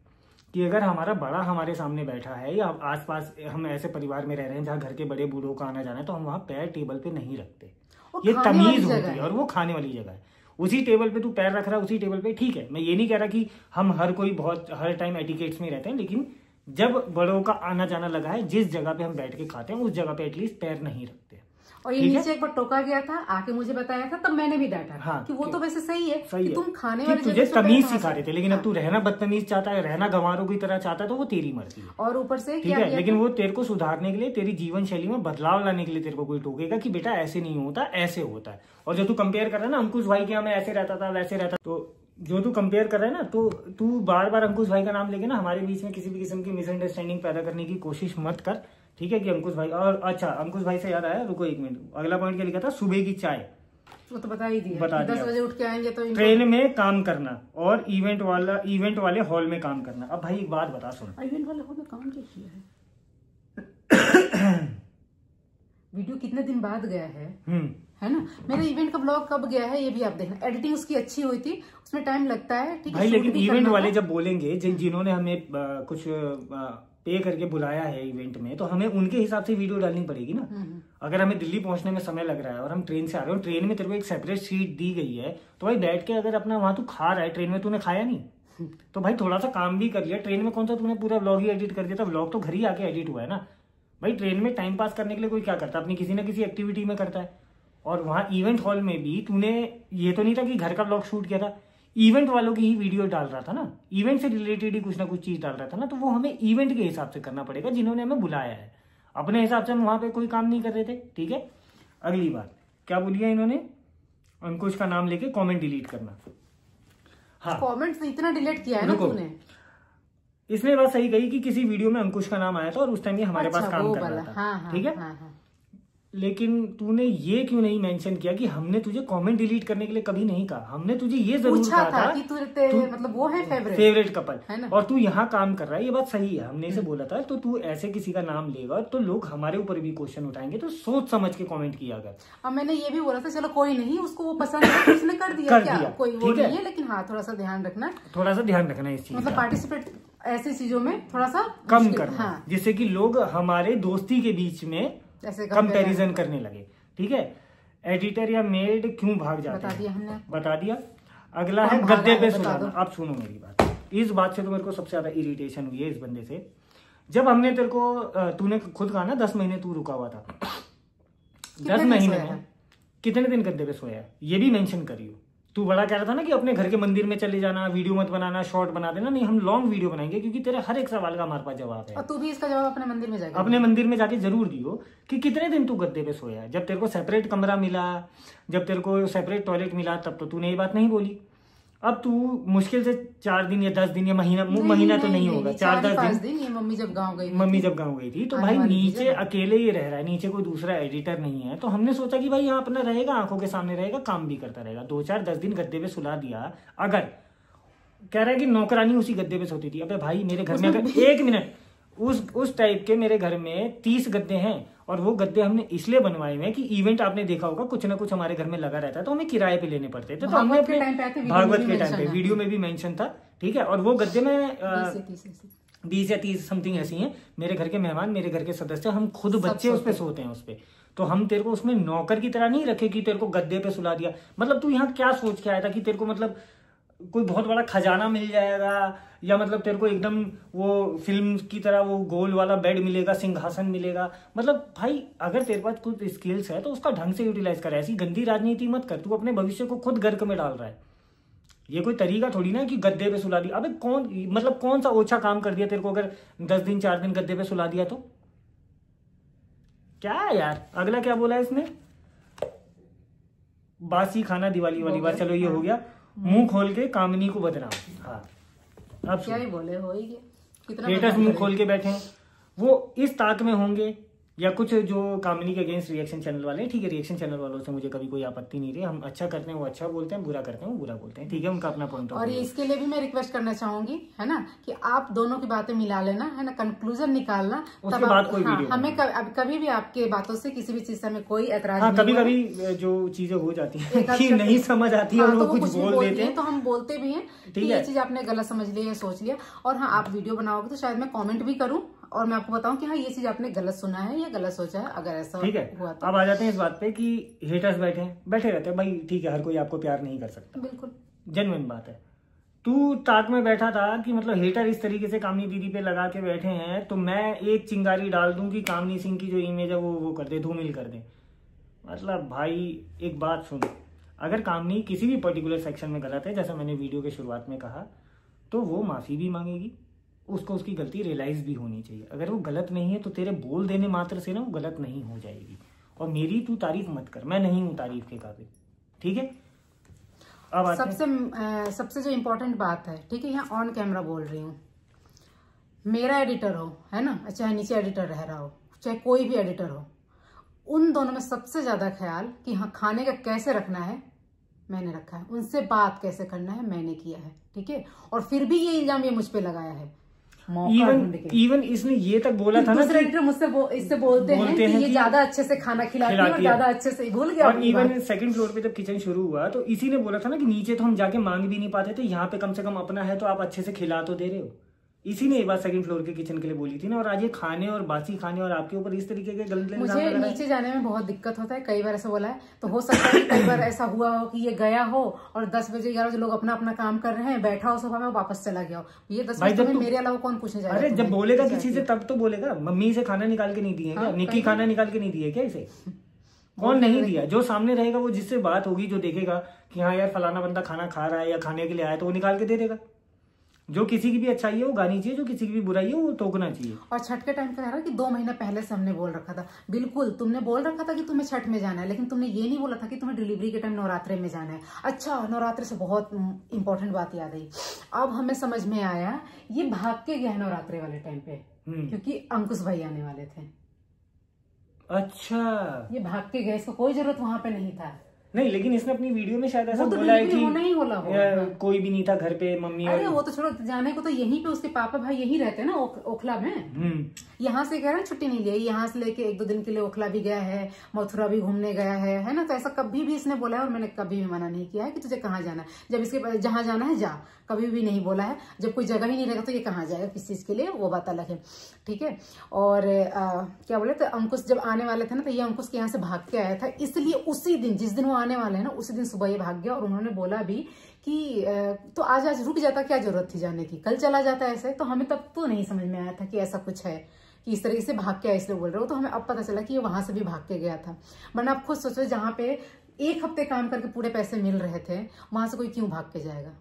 कि अगर हमारा बड़ा हमारे सामने बैठा है या आसपास हम ऐसे परिवार में रह रहे हैं जहाँ घर के बड़े बूढ़ों का आना जाना है, तो हम वहाँ पैर टेबल पे नहीं रखते। ये तमीज होती है, और वो खाने वाली जगह है। उसी टेबल पे तू पैर रख रहा है, उसी टेबल पे, ठीक है। मैं ये नहीं कह रहा कि हम हर टाइम एटिकेट्स में रहते हैं, लेकिन जब बड़ों का आना जाना लगा है, जिस जगह पे हम बैठ के खाते हैं उस जगह पे एटलीस्ट पैर नहीं रखते। और ये नीचे एक बार टोका गया था, आके मुझे बताया था, तब मैंने भी डांटा कि वो तो वैसे सही है कि तुम खाने वाले तुझे तमीज सिखा रहे थे, लेकिन अब तू रहना बदतमीज चाहता है, रहना गंवारों की तरह चाहता है, तो वो तेरी मर्जी है। और ऊपर से ठीक है, लेकिन वो तेरे को सुधारने के लिए, तेरी जीवन शैली में बदलाव लाने के लिए तेरे को कोई टोकेगा कि बेटा ऐसे नहीं होता, ऐसे होता है। और जो तू कंपेयर कर रहा है ना, अंकुश भाई के यहाँ मैं ऐसे रहता था वैसे रहता, तो जो तू कंपेयर कर रहा है ना, तो तू बार बार अंकुश भाई का नाम लेके ना हमारे बीच में किसी भी किस्म की मिसअंडरस्टैंडिंग पैदा करने की कोशिश मत कर, ठीक है। कि अंकुश भाई, और अच्छा अंकुश भाई से याद आया, रुको एक मिनट, अगला पॉइंट क्या लिखा था, सुबह की चाय, वो तो बता ही दिया, 10 बजे उठ के आएंगे तो ट्रेन में काम करना, और इवेंट वाले हॉल में काम करना। अब भाई एक बात बता, सुन, इवेंट वाले हॉल में काम क्या किया है? वीडियो कितने दिन बाद गया है ना। मेरा इवेंट का ब्लॉग कब गया है ये भी आप देखना, एडिटिंग उसकी अच्छी हुई थी, उसमें टाइम लगता है, ठीक है भाई। लेकिन इवेंट वाले जब बोलेंगे, जिन्होंने हमें कुछ पे करके बुलाया है इवेंट में, तो हमें उनके हिसाब से वीडियो डालनी पड़ेगी ना। अगर हमें दिल्ली पहुंचने में समय लग रहा है और हम ट्रेन से आ रहे हो, ट्रेन में तेरे को एक सेपरेट सीट दी गई है, तो भाई बैठ के अगर अपना वहां तू खा रहा है, ट्रेन में तूने खाया नहीं, तो भाई थोड़ा सा काम भी कर लिया। ट्रेन में कौन सा तूने पूरा व्लॉग ही एडिट कर दिया था, व्लॉग तो घर ही आके एडिट हुआ है ना भाई। ट्रेन में टाइम पास करने के लिए कोई क्या करता है, अपनी किसी ना किसी एक्टिविटी में करता है। और वहां इवेंट हॉल में भी तूने ये तो नहीं था कि घर का व्लॉग शूट किया था, इवेंट वालों की ही वीडियो डाल रहा था ना, इवेंट से रिलेटेड ही कुछ ना कुछ चीज डाल रहा था ना, तो वो हमें इवेंट के हिसाब से करना पड़ेगा, जिन्होंने हमें बुलाया है। अपने हिसाब से हम वहां पे कोई काम नहीं कर रहे थे, ठीक है। अगली बात क्या बोलिए इन्होंने, अंकुश का नाम लेके कमेंट डिलीट करना। हाँ, कमेंट इतना डिलीट किया है ना तूने। इसने बात सही कही कि किसी वीडियो में अंकुश का नाम आया था और उस टाइम ये हमारे पास काम कर रहा था, ठीक है। लेकिन तूने ये क्यों नहीं मेंशन किया कि हमने तुझे कमेंट डिलीट करने के लिए कभी नहीं कहा। हमने तुझे ये जरूर कहा था कि तू मतलब वो है फेवरेट कपल, और तू यहाँ काम कर रहा है, ये बात सही है, हमने इसे बोला था। तो तू ऐसे किसी का नाम लेगा तो लोग हमारे ऊपर भी क्वेश्चन उठाएंगे, तो सोच समझ के कमेंट किया अगर। अब मैंने ये भी बोला था, चलो कोई नहीं, उसको वो पसंद है, उसने कर दिया, कोई वो नहीं है, लेकिन हाँ थोड़ा सा ध्यान रखना इस चीज, मतलब पार्टिसिपेट ऐसी चीजों में थोड़ा सा कम करना, जिससे कि लोग हमारे दोस्ती के बीच में कंपैरिजन करने लगे, ठीक है। एडिटर या मेड क्यों भाग जाते हैं, बता दिया। अगला है गद्दे पे सुलाना। अब सुनो मेरी बात, इस बात से तो मेरे को सबसे ज्यादा इरिटेशन हुई है इस बंदे से। जब हमने तेरे को, तूने खुद कहा ना 10 महीने तू रुका हुआ था, 10 महीने में कितने दिन गद्दे पे सोया है ये भी मेंशन करियो। तू बड़ा कह रहा था ना कि अपने घर के मंदिर में चले जाना, वीडियो मत बनाना, शॉर्ट बना देना। नहीं, हम लॉन्ग वीडियो बनाएंगे, क्योंकि तेरे हर एक सवाल का हमारे पास जवाब है। और तू भी इसका जवाब अपने मंदिर में जाके जरूर दियो कि कितने दिन तू गद्दे पे सोया है। जब तेरे को सेपरेट कमरा मिला, जब तेरे को सेपरेट टॉयलेट मिला, तब तो तूने ये बात नहीं बोली। अब तू मुश्किल से 4 दिन या 10 दिन या महीना तो नहीं होगा, 4-10 दिन। ये मम्मी जब गाँव गई थी तो भाई नीचे अकेले ही रह रहा है, नीचे कोई दूसरा एडिटर नहीं है। तो हमने सोचा कि भाई यहाँ अपना रहेगा, आंखों के सामने रहेगा, काम भी करता रहेगा। 2-4-10 दिन गद्दे पे सुला दिया। अगर कह रहा है कि नौकरानी उसी गद्दे पे सोती थी, अबे भाई मेरे घर में अगर 1 मिनट उस टाइप के मेरे घर में 30 गद्दे हैं, और वो गद्दे हमने इसलिए बनवाए हैं कि इवेंट आपने देखा होगा कुछ ना कुछ हमारे घर में लगा रहता है, तो हमें किराए पे लेने पड़ते थे। तो हमने अपने भागवत के टाइम पे वीडियो में भी मेंशन था, ठीक है। और वो गद्दे में 20 या 30 समथिंग ऐसी हैं। मेरे घर के मेहमान, मेरे घर के सदस्य, हम खुद बच्चे उस पे सोते हैं उस पे। तो हम तेरे को उसमें नौकर की तरह नहीं रखे कि तेरे को गद्दे पे सुला दिया। मतलब तू यहाँ क्या सोच के आया था कि तेरे को मतलब कोई बहुत बड़ा खजाना मिल जाएगा, या मतलब तेरे को एकदम वो फिल्म की तरह वो गोल वाला बेड मिलेगा, सिंहासन मिलेगा। मतलब भाई अगर तेरे पास कुछ स्किल्स है तो उसका ढंग से यूटिलाइज कर। ऐसी गंदी राजनीति मत कर, तू अपने भविष्य को खुद गर्क में डाल रहा है। ये कोई तरीका थोड़ी ना कि गद्दे पे सुला दिया। अबे कौन सा ओछा काम कर दिया तेरे को अगर 10 दिन 4 दिन गद्दे पे सुला दिया तो? क्या यार, अगला क्या बोला है इसने, बासी खाना दिवाली वाली बात। चलो ये हो गया, मुंह खोल के कामनी को बदनाम। हाँ, अब क्या ही बोले, हो ही गया। स्टेटस मुंह खोल के बैठे हैं, वो इस ताक में होंगे या कुछ जो कामिनी के अगेंस्ट रिएक्शन चैनल वाले हैं, ठीक है, रिएक्शन चैनल वालों से मुझे कभी कोई आपत्ति नहीं रही। हम अच्छा करते हैं वो अच्छा बोलते हैं, बुरा करते हैं वो बुरा बोलते हैं, ठीक है, उनका अपना पॉइंट ऑफ और व्यू। इसके लिए भी मैं रिक्वेस्ट करना चाहूंगी, है ना, कि आप दोनों की बातें मिला लेना, है ना, कंक्लूजन निकालना, उसके बाद कोई वीडियो हमें कभी भी आपके बातों से किसी भी चीज से हमें कोई ऐतराज हाँ, नहीं। कभी कभी जो चीजें हो जाती है कि नहीं समझ आती है और वो कुछ बोल देते हैं, तो हम बोलते भी हैं कि ये चीज आपने गलत समझ लिया या सोच लिया। और हाँ, आप वीडियो बनाओगे तो शायद मैं कमेंट भी करूं और मैं आपको बताऊं कि हाँ, ये चीज आपने गलत सुना है या गलत सोचा है, अगर ऐसा ठीक है। हुआ तो। अब आ जाते हैं इस बात पे कि हेटर्स बैठे रहते हैं भाई, ठीक है, हर कोई आपको प्यार नहीं कर सकता, बिल्कुल जेन्युइन बात है। तू ताक में बैठा था कि मतलब हेटर इस तरीके से कामनी दीदी पे लगा के बैठे हैं, तो मैं एक चिंगारी डाल दूं कि कामनी सिंह की जो इमेज है वो कर दे, धूमिल कर दे। मतलब भाई एक बात सुन, अगर कामनी किसी भी पर्टिकुलर सेक्शन में गलत है, जैसा मैंने वीडियो के शुरुआत में कहा, तो वो माफी भी मांगेगी, उसको उसकी गलती रियलाइज भी होनी चाहिए। अगर वो गलत नहीं है तो तेरे बोल देने मात्र से ना वो गलत नहीं हो जाएगी। और मेरी तू तारीफ मत कर, मैं नहीं हूं तारीफ के काबिल, ठीक है। अब सबसे जो इम्पोर्टेंट बात है, ठीक है, यहाँ ऑन कैमरा बोल रही हूँ, मेरा एडिटर हो, है ना, चाहे नीचे एडिटर रह रहा हो, चाहे कोई भी एडिटर हो, उन दोनों में सबसे ज्यादा ख्याल कि हाँ, खाने का कैसे रखना है मैंने रखा है, उनसे बात कैसे करना है मैंने किया है, ठीक है। और फिर भी ये इल्जाम ये मुझ पे लगाया है। इवन इसने ये तक बोला था ना, दूसरे एडिटर मुझसे इससे बोलते हैं कि ये ज्यादा अच्छे से खाना खिलाती है और ज्यादा अच्छे से, भूल गया। और इवन सेकंड फ्लोर पे जब किचन शुरू हुआ तो इसी ने बोला था ना कि नीचे तो हम जाके मांग भी नहीं पाते थे, यहाँ पे कम से कम अपना है तो आप अच्छे से खिला तो दे रहे हो। इसी ने एक बार सेकंड फ्लोर के किचन के लिए बोली थी ना। और आज ये खाने और बासी खाने और आपके ऊपर इस तरीके के गलत मुझे नीचे जाने में बहुत दिक्कत होता है, कई बार ऐसा बोला है। तो हो सकता है कई बार ऐसा हुआ हो कि ये गया हो और 10 बजे 11 बजे लोग अपना अपना काम कर रहे हैं, बैठा हो सोफा में, वापस चला गया हो। ये 10 बजे में मेरे अलावा कौन पूछने जाएगा? अरे जब बोलेगा किसी से तब तो बोलेगा। मम्मी से खाना निकाल के नहीं दिए क्या? निक्की खाना निकाल के नहीं दिए क्या? इसे कौन नहीं दिया? जो सामने रहेगा वो, जिससे बात होगी, जो देखेगा कि हाँ यार फलाना बंदा खाना खा रहा है या खाने के लिए आया, तो वो निकाल के दे देगा। जो किसी की भी अच्छाई है वो गानी चाहिए, जो किसी की भी बुराई है वो टोकना चाहिए। और छठ के टाइम का है कि 2 महीने पहले से हमने बोल रखा था, बिल्कुल तुमने बोल रखा था कि तुम्हें छठ में जाना है, लेकिन तुमने ये नहीं बोला था कि तुम्हें डिलीवरी के टाइम नवरात्रे में जाना है। अच्छा, नवरात्रे से बहुत इंपॉर्टेंट बात याद आई। अब हमें समझ में आया ये भाग के गया नवरात्रे वाले टाइम पे, क्योंकि अंकुश भाई आने वाले थे। अच्छा, ये भाग के गए, इसको कोई जरूरत वहां पे नहीं था। नहीं, लेकिन इसने अपनी वीडियो में शायद ऐसा बोला है कि नहीं बोला कोई भी नहीं था घर पे, मम्मी। अरे वो तो छोड़ो, जाने को तो यहीं पे उसके पापा भाई यहीं रहते हैं ना, ओखला में। यहाँ से कह रहे हैं छुट्टी नहीं लिया, यहाँ से लेके 1-2 दिन के लिए ओखला भी गया है, मथुरा भी घूमने गया है ना। तो ऐसा कभी भी इसने बोला है और मैंने कभी भी मना नहीं किया है कि तुझे कहाँ जाना है। जब इसके जहाँ जाना है जा, कभी भी नहीं बोला है। जब कोई जगह ही नहीं रहेगा तो ये कहाँ जाएगा किस चीज के लिए, वो बात अलग है, ठीक है। और क्या बोले, तो अंकुश जब आने वाले थे ना, तो ये अंकुश के यहाँ से भाग के आया था, इसलिए उसी दिन जिस दिन वो आने वाले हैं ना, उसी दिन सुबह ये भाग गया। और उन्होंने बोला भी कि तो आज रुक जाता, क्या जरूरत थी जाने की, कल चला जाता ऐसे। तो हमें तब तो नहीं समझ में आया था कि ऐसा कुछ है कि इस तरीके से भाग के आया, इसलिए बोल रहे हो। तो हमें अब पता चला कि ये वहां से भी भाग के गया था। वरना आप खुद सोचो, जहाँ पे 1 हफ्ते काम करके पूरे पैसे मिल रहे थे, वहां से कोई क्यों भाग के जाएगा?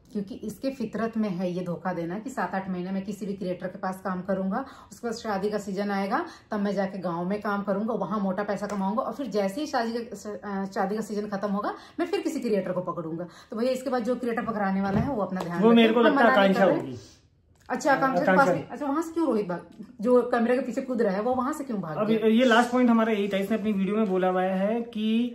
क्योंकि इसके फितरत में है ये धोखा देना कि 7-8 महीने में किसी भी क्रिएटर के पास काम करूंगा, उसके बाद शादी का सीजन आएगा तब मैं जाके गांव में काम करूंगा, वहां मोटा पैसा कमाऊंगा, और फिर जैसे ही शादी का सीजन खत्म होगा मैं फिर किसी क्रिएटर को पकड़ूंगा। तो भैया इसके बाद जो क्रिएटर पकड़ाने वाला है वो अपना ध्यान, वो मेरे को लगता है आकांक्षा होगी। अच्छा, आकांक्षा के पास। अच्छा, वहां से क्यों रोहित भाग, जो कैमरे के पीछे कूद रहा है वो वहां से क्यों भाग? अब ये लास्ट पॉइंट हमारा यही था। इसने अपनी वीडियो में बोला हुआ है कि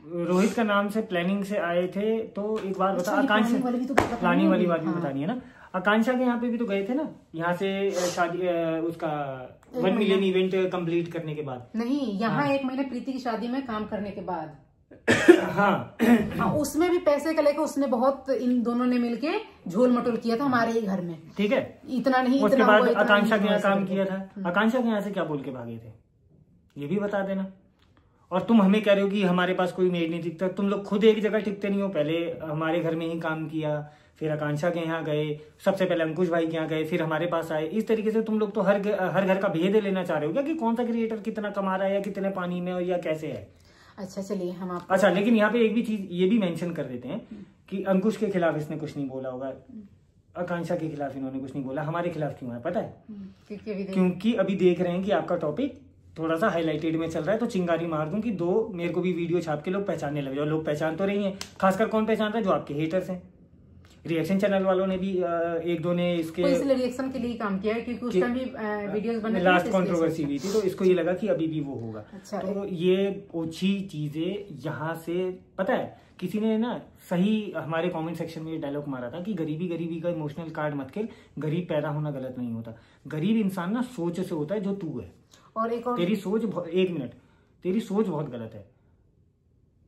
रोहित का नाम से प्लानिंग से आए थे। तो एक बात बता, आकांक्षा प्लानिंग वाली बात भी बतानी है ना। आकांक्षा के यहाँ पे भी तो गए थे ना, यहाँ से शादी उसका 1 मिलियन इवेंट कंप्लीट करने के बाद। नहीं, यहाँ 1 महीने प्रीति की शादी में काम करने के बाद हाँ, उसमें भी पैसे का लेकर उसने बहुत, इन दोनों ने मिलके झोल मटोल किया था हमारे ही घर में, ठीक है। इतना नहीं, उसके बाद आकांक्षा के यहाँ काम किया था। आकांक्षा के यहाँ से क्या बोल के भागे थे ये भी बता देना। और तुम हमें कह रहे हो कि हमारे पास कोई मेड नहीं टिकता। तुम लोग खुद एक जगह टिकते नहीं हो। पहले हमारे घर में ही काम किया, फिर आकांक्षा के यहाँ गए, सबसे पहले अंकुश भाई के यहाँ गए, फिर हमारे पास आए। इस तरीके से तुम लोग तो हर घर का भेद लेना चाह रहे हो क्या, कि कौन सा क्रिएटर कितना कमा रहा है या कितने पानी में या कैसे है। अच्छा चलिए हम आप, अच्छा, लेकिन यहाँ पे एक भी चीज ये भी मेंशन कर देते हैं कि अंकुश के खिलाफ इसने कुछ नहीं बोला होगा, आकांक्षा के खिलाफ इन्होंने कुछ नहीं बोला। हमारे खिलाफ क्यों है पता है? क्योंकि अभी देख रहे हैं कि आपका टॉपिक थोड़ा सा हाईलाइटेड में चल रहा है, तो चिंगारी मार दूं कि 2 मेरे को भी वीडियो छाप के लोग पहचानने लगे। और लोग पहचान तो रही हैं, खासकर कौन पहचान रहा है? जो आपके हेटर्स हैं। रिएक्शन चैनल वालों ने भी एक दो ने इसके इसलिए रिएक्शन के लिए काम किया है क्योंकि उस टाइम भी वीडियोस बने थे, लास्ट कंट्रोवर्सी हुई थी, तो इसको ये लगा कि अभी भी वो होगा। अच्छा, तो ये ओछी चीजें यहाँ से, पता है किसी ने ना सही हमारे कमेंट सेक्शन में ये डायलॉग मारा था कि गरीबी का इमोशनल कार्ड मत खेल, गरीब पैदा होना गलत नहीं होता, गरीब इंसान ना सोच से होता है जो तू है। और एक और तेरी सोच, एक मिनट, तेरी सोच बहुत गलत है,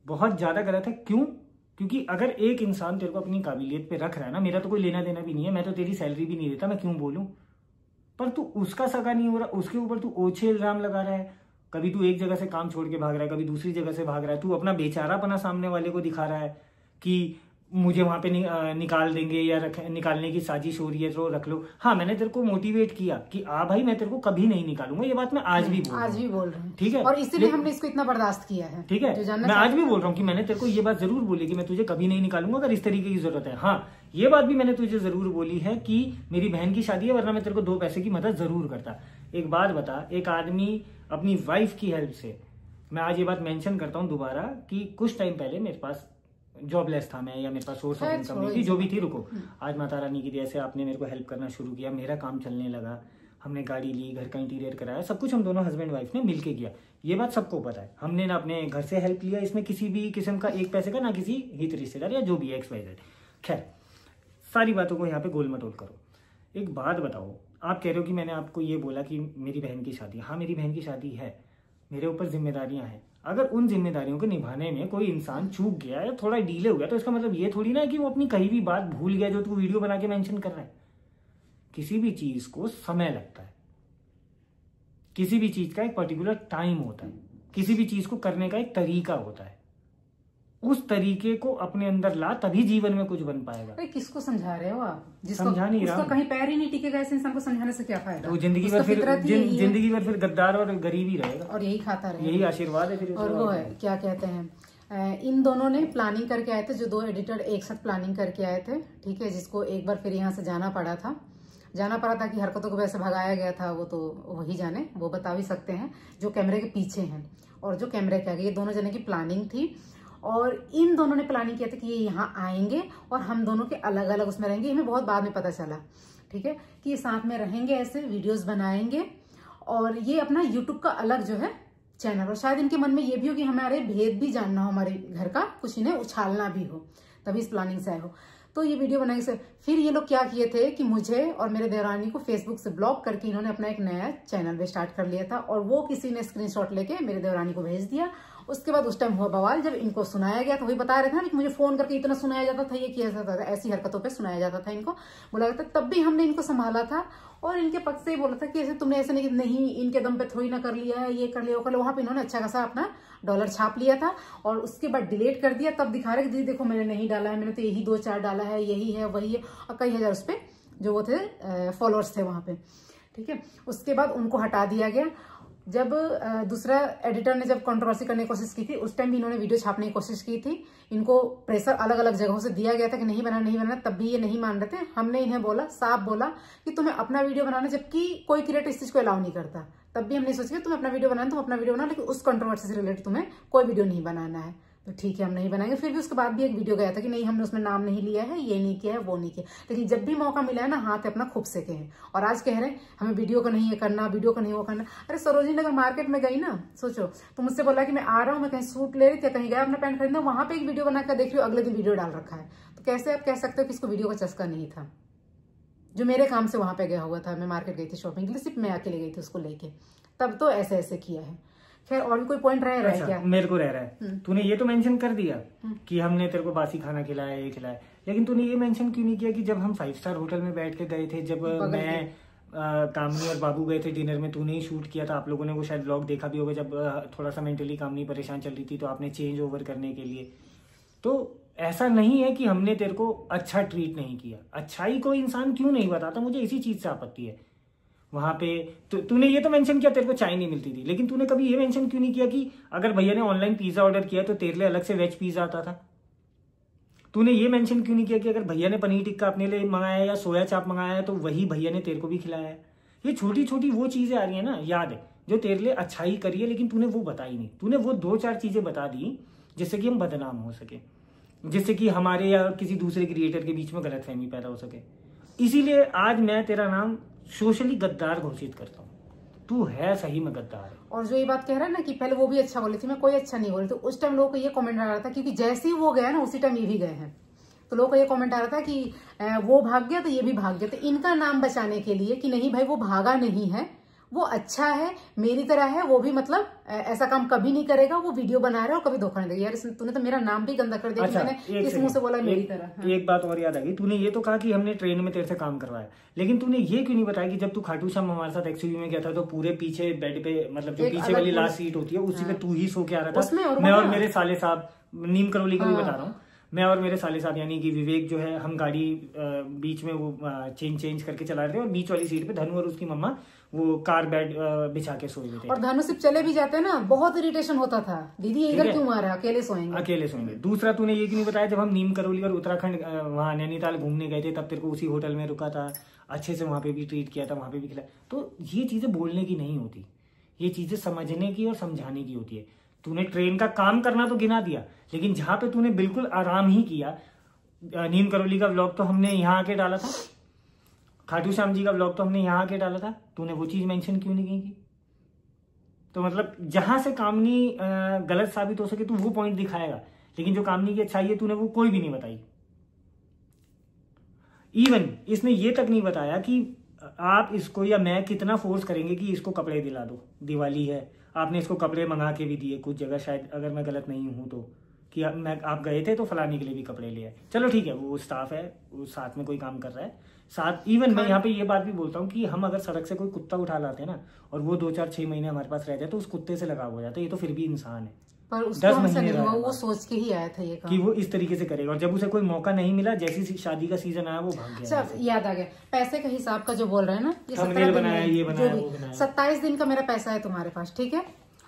बहुत ज्यादा गलत है। क्यों? क्योंकि अगर एक इंसान तेरे को अपनी काबिलियत पे रख रहा है ना, मेरा तो कोई लेना देना भी नहीं है, मैं तो तेरी सैलरी भी नहीं देता, मैं क्यों बोलूं, पर तू उसका सगा नहीं हो रहा, उसके ऊपर तू ओछे इल्जाम लगा रहा है। कभी तू एक जगह से काम छोड़ के भाग रहा है, कभी दूसरी जगह से भाग रहा है, तू अपना बेचारापना सामने वाले को दिखा रहा है कि मुझे वहां पे निकाल देंगे या निकालने की साजिश हो रही है तो रख लो। हाँ, मैंने तेरे को मोटिवेट किया कि भाई मैं तेरे को कभी नहीं निकालूंगा, ये बात मैं आज भी बोल रहा हूँ, ठीक है, और इसीलिए हमने इसको इतना बर्दाश्त किया है, ठीक है। मैं आज भी बोल रहा हूँ कि मैंने तेरे को ये बात जरूर बोली कि मैं तुझे कभी नहीं निकालूंगा अगर इस तरीके की जरूरत है। हाँ, ये बात भी मैंने तुझे जरूर बोली है कि मेरी बहन की शादी है, वरना मैं तेरे को 2 पैसे की मदद जरूर करता। एक बात बता, एक आदमी अपनी वाइफ की हेल्प से, मैं आज ये बात मेंशन करता हूँ दोबारा कि कुछ टाइम पहले मेरे पास जॉबलेस था मैं, या मेरे पास सोर्स ऑफ इनकम नहीं थी, जो भी थी, रुको, आज माता रानी की दया से आपने मेरे को हेल्प करना शुरू किया, मेरा काम चलने लगा, हमने गाड़ी ली, घर का इंटीरियर कराया, सब कुछ हम दोनों हस्बैंड वाइफ ने मिलके किया। ये बात सबको पता है, हमने ना अपने घर से हेल्प लिया इसमें किसी भी किस्म का एक पैसे का, ना किसी हित रिश्तेदार या जो भी XYZ। खैर, सारी बातों को यहाँ पे गोल मटोल करो। एक बात बताओ, आप कह रहे हो कि मैंने आपको ये बोला कि मेरी बहन की शादी, हाँ मेरी बहन की शादी है, मेरे ऊपर जिम्मेदारियां हैं। अगर उन जिम्मेदारियों को निभाने में कोई इंसान चूक गया या थोड़ा डीले हो गया तो इसका मतलब ये थोड़ी ना है कि वो अपनी कहीं भी बात भूल गया जो तू वीडियो बना के मेंशन कर रहा है। किसी भी चीज को समय लगता है, किसी भी चीज का एक पर्टिकुलर टाइम होता है, किसी भी चीज को करने का एक तरीका होता है, उस तरीके को अपने अंदर ला, तभी जीवन में कुछ बन पाएगा। अरे किसको समझा रहे हो आप? समझा नहीं रहा, कहीं पैर ही नहीं टिकेगा, ऐसे इंसान को समझाने से क्या फायदा? तो जिंदगी भर फिर गद्दार और गरीब ही रहेगा और यही खाता रहेगा, यही आशीर्वाद है फिर। और वो है क्या कहते हैं, इन दोनों ने प्लानिंग करके आए थे, जो 2 एडिटर एक साथ प्लानिंग करके आए थे, ठीक है, जिसको एक बार फिर यहाँ से जाना पड़ा था कि हरकतों को वैसे भगाया गया था, वो तो वही जाने, वो बता भी सकते हैं जो कैमरे के पीछे हैं और जो कैमरे के आगे, ये दोनों जने की प्लानिंग थी। और इन दोनों ने प्लानिंग किया था कि ये यहाँ आएंगे और हम दोनों के अलग अलग उसमें रहेंगे। हमें बहुत बाद में पता चला, ठीक है, कि ये साथ में रहेंगे, ऐसे वीडियोस बनाएंगे और ये अपना यूट्यूब का अलग जो है चैनल, और शायद इनके मन में ये भी हो कि हमारे भेद भी जानना हो, हमारे घर का कुछ इन्हें उछालना भी हो, तभी इस प्लानिंग से आए हो। तो ये वीडियो बनाने से फिर ये लोग क्या किए थे कि मुझे और मेरे देवरानी को फेसबुक से ब्लॉक करके इन्होंने अपना एक नया चैनल भी स्टार्ट कर लिया था, और वो किसी ने स्क्रीनशॉट लेके मेरे देवरानी को भेज दिया। उसके बाद उस टाइम हुआ बवाल, जब इनको सुनाया गया तो वही बता रहे थे ना कि मुझे फोन करके इतना सुनाया जाता था, ये किया जाता था, ऐसी हरकतों पे सुनाया जाता था, इनको बुलाया जाता। तब भी हमने इनको संभाला था और इनके पक्ष से ही बोला था कि ऐसे तुमने ऐसे नहीं इनके दम पे थोड़ी ना कर लिया है, ये कर लिया वो कर लिया। वहां पे इन्होंने अच्छा खासा अपना डॉलर छाप लिया था और उसके बाद डिलीट कर दिया। तब दिखा रहे कि दीदी देखो मैंने नहीं डाला है, मैंने तो यही 2-4 डाला है, यही है वही है, और कई हजार उस पर जो वो थे फॉलोअर्स थे वहां पे, ठीक है। उसके बाद उनको हटा दिया गया। जब दूसरा एडिटर ने जब कंट्रोवर्सी करने की कोशिश की थी, उस टाइम भी इन्होंने वीडियो छापने की कोशिश की थी। इनको प्रेशर अलग अलग जगहों से दिया गया था कि नहीं बनाना, तब भी ये नहीं मान रहे थे। हमने इन्हें बोला, साफ बोला कि तुम्हें अपना वीडियो बनाना, जबकि कोई क्रिएटर इस चीज को अलाउ नहीं करता, तब भी हमने सोचा तुम्हें अपना वीडियो बनाना, तुम अपना वीडियो बनाओ, लेकिन उस कंट्रोवर्सी से रिलेटेड तुम्हें कोई वीडियो नहीं बनाना है। तो ठीक है, हम नहीं बनाएंगे। फिर भी उसके बाद भी एक वीडियो गया था कि नहीं हमने उसमें नाम नहीं लिया है, ये नहीं किया है, वो नहीं किया। लेकिन जब भी मौका मिला है ना, हाथ अपना खूब से कहें। और आज कह रहे हैं हमें वीडियो को नहीं ये करना, वीडियो को नहीं वो करना। अरे सरोजिनी नगर मार्केट में गई ना, सोचो, तो मुझसे बोला कि मैं आ रहा हूँ, मैं कहीं सूट ले रही थी, कहीं गया अपना पैंट खरीदना, वहां पे एक वीडियो बनाकर देख रही हूँ, अगले दिन वीडियो डाल रखा है। तो कैसे आप कह सकते हो कि इसको वीडियो का चस्का नहीं था? जो मेरे काम से वहां पे गया हुआ था, मैं मार्केट गई थी शॉपिंग के लिए, सिर्फ मैं अकेले गई थी उसको लेके, तब तो ऐसे ऐसे किया है। खैर, और भी कोई पॉइंट रह रहा है क्या? मेरे को रह रहा है, तूने ये तो मेंशन कर दिया कि हमने तेरे को बासी खाना खिलाया, ये खिलाया, लेकिन तूने ये मेंशन क्यों नहीं किया कि जब हम 5 स्टार होटल में बैठ के गए थे, जब मैं कामनी और बाबू गए थे डिनर में, तूने ही शूट किया था। आप लोगों ने वो शायद व्लॉग देखा भी होगा, जब थोड़ा सा मेंटली कामनी परेशान चल रही थी तो आपने चेंज ओवर करने के लिए। तो ऐसा नहीं है कि हमने तेरे को अच्छा ट्रीट नहीं किया। अच्छाई को इंसान क्यों नहीं बताता, मुझे इसी चीज से आपत्ति है। वहां पे तूने ये तो मेंशन किया तेरे को चाय नहीं मिलती थी, लेकिन तूने कभी ये मेंशन क्यों नहीं किया कि अगर भैया ने ऑनलाइन पिज्जा ऑर्डर किया तो तेरे लिए अलग से वेज पिज्जा आता था? तूने ये मेंशन क्यों नहीं किया कि अगर भैया ने पनीर टिक्का अपने लिए मंगाया या सोया चाप मंगाया है तो वही भैया ने तेरे को भी खिलाया है? ये छोटी छोटी वो चीजें आ रही है ना, याद है, जो तेरे लिए अच्छाई करी है, लेकिन तूने वो बताई नहीं। तूने वो 2-4 चीजें बता दी जिससे कि हम बदनाम हो सके। जिससे कि हमारे या किसी दूसरे क्रिएटर के बीच में गलतफहमी पैदा हो सके। इसीलिए आज मैं तेरा नाम सोशली गद्दार घोषित करता हूँ। तू है सही में गद्दार। और जो ये बात कह रहा है ना कि पहले वो भी अच्छा बोली थी, मैं कोई अच्छा नहीं बोली, तो उस टाइम लोगों को ये कमेंट आ रहा था, क्योंकि जैसे ही वो गया ना उसी टाइम ये भी गए हैं, तो लोगों को ये कमेंट आ रहा था कि वो भाग गया तो ये भी भाग गया। तो इनका नाम बचाने के लिए कि नहीं भाई वो भागा नहीं है, वो अच्छा है, मेरी तरह है, वो भी मतलब ऐसा काम कभी नहीं करेगा, वो वीडियो बना रहा है और कभी धोखा नहीं देगा। यार तूने तो मेरा नाम भी गंदा कर दिया। अच्छा, मैंने किस मुंह से बोला मेरी तरह। हाँ। एक बात और याद आ गई, तूने ये तो कहा कि हमने ट्रेन में तेरे से काम करवाया, लेकिन तूने ये क्यों नहीं बताया कि जब तू खाटू श्याम हमारे साथ एक्सयूवी में गया था तो पूरे पीछे बेड पे, मतलब जो पीछे वाली लास्ट सीट होती है उसी पे तू ही सो के आ रहा था। मैं और मेरे साले साहब, नीम करौली का भी बता रहा हूँ, मैं और मेरे साले साहब यानी कि विवेक जो है, हम गाड़ी बीच में वो चेंज करके चला रहे थे और बीच वाली सीट पे धनु और उसकी मम्मा वो कार बेड बिछा के सोए हुए थे। और धनु सिर्फ चले भी जाते ना, बहुत इरिटेशन होता था, दीदी इधर क्यों आ रहा है, अकेले सोएंगे। दूसरा तूने ये क्यों नहीं बताया जब हम नीम करौली और उत्तराखंड वहाँ नैनीताल घूमने गए थे तब तेरे को उसी होटल में रुका था, अच्छे से वहां पे भी ट्रीट किया था, वहां पे भी खिलाया। तो ये चीजें बोलने की नहीं होती, ये चीजें समझने की और समझाने की होती है। तूने ट्रेन का काम करना तो गिना दिया, लेकिन जहां पे तूने बिल्कुल आराम ही किया, नीम करौली का व्लॉग तो हमने यहाँ आके डाला था, खाटू श्याम जी का व्लॉग तो हमने यहाँ आके डाला था, तूने वो चीज मेंशन क्यों नहीं की? तो मतलब जहां से कामनी गलत साबित हो सके तू वो पॉइंट दिखाएगा, लेकिन जो कामनी की अच्छाई है तूने वो कोई भी नहीं बताई। इवन इसने ये तक नहीं बताया कि आप इसको या मैं कितना फोर्स करेंगे कि इसको कपड़े दिला दो, दिवाली है, आपने इसको कपड़े मंगा के भी दिए कुछ जगह, शायद अगर मैं गलत नहीं हूं तो, कि आप गए थे तो फलाने के लिए भी कपड़े लिए। चलो ठीक है, वो स्टाफ है, वो साथ में कोई काम कर रहा है साथ। इवन मैं यहाँ पे ये बात भी बोलता हूँ कि हम अगर सड़क से कोई कुत्ता उठा लाते हैं ना और वो 2-4-6 महीने हमारे पास रह जाए तो उस कुत्ते से लगाव हो जाता है, ये तो फिर भी इंसान है। पर उसको 10 महीने नहीं हुआ, वो सोच के ही आया था ये काम कि वो इस तरीके से करेगा, और जब उसे कोई मौका नहीं मिला, जैसी शादी का सीजन आया वो भाग गया। याद आ गया, पैसे का हिसाब का जो बोल रहे हैं ना, ये 17 बनाया, ये बनाया, वो बनाया। 27 दिन का मेरा पैसा है तुम्हारे पास, ठीक है,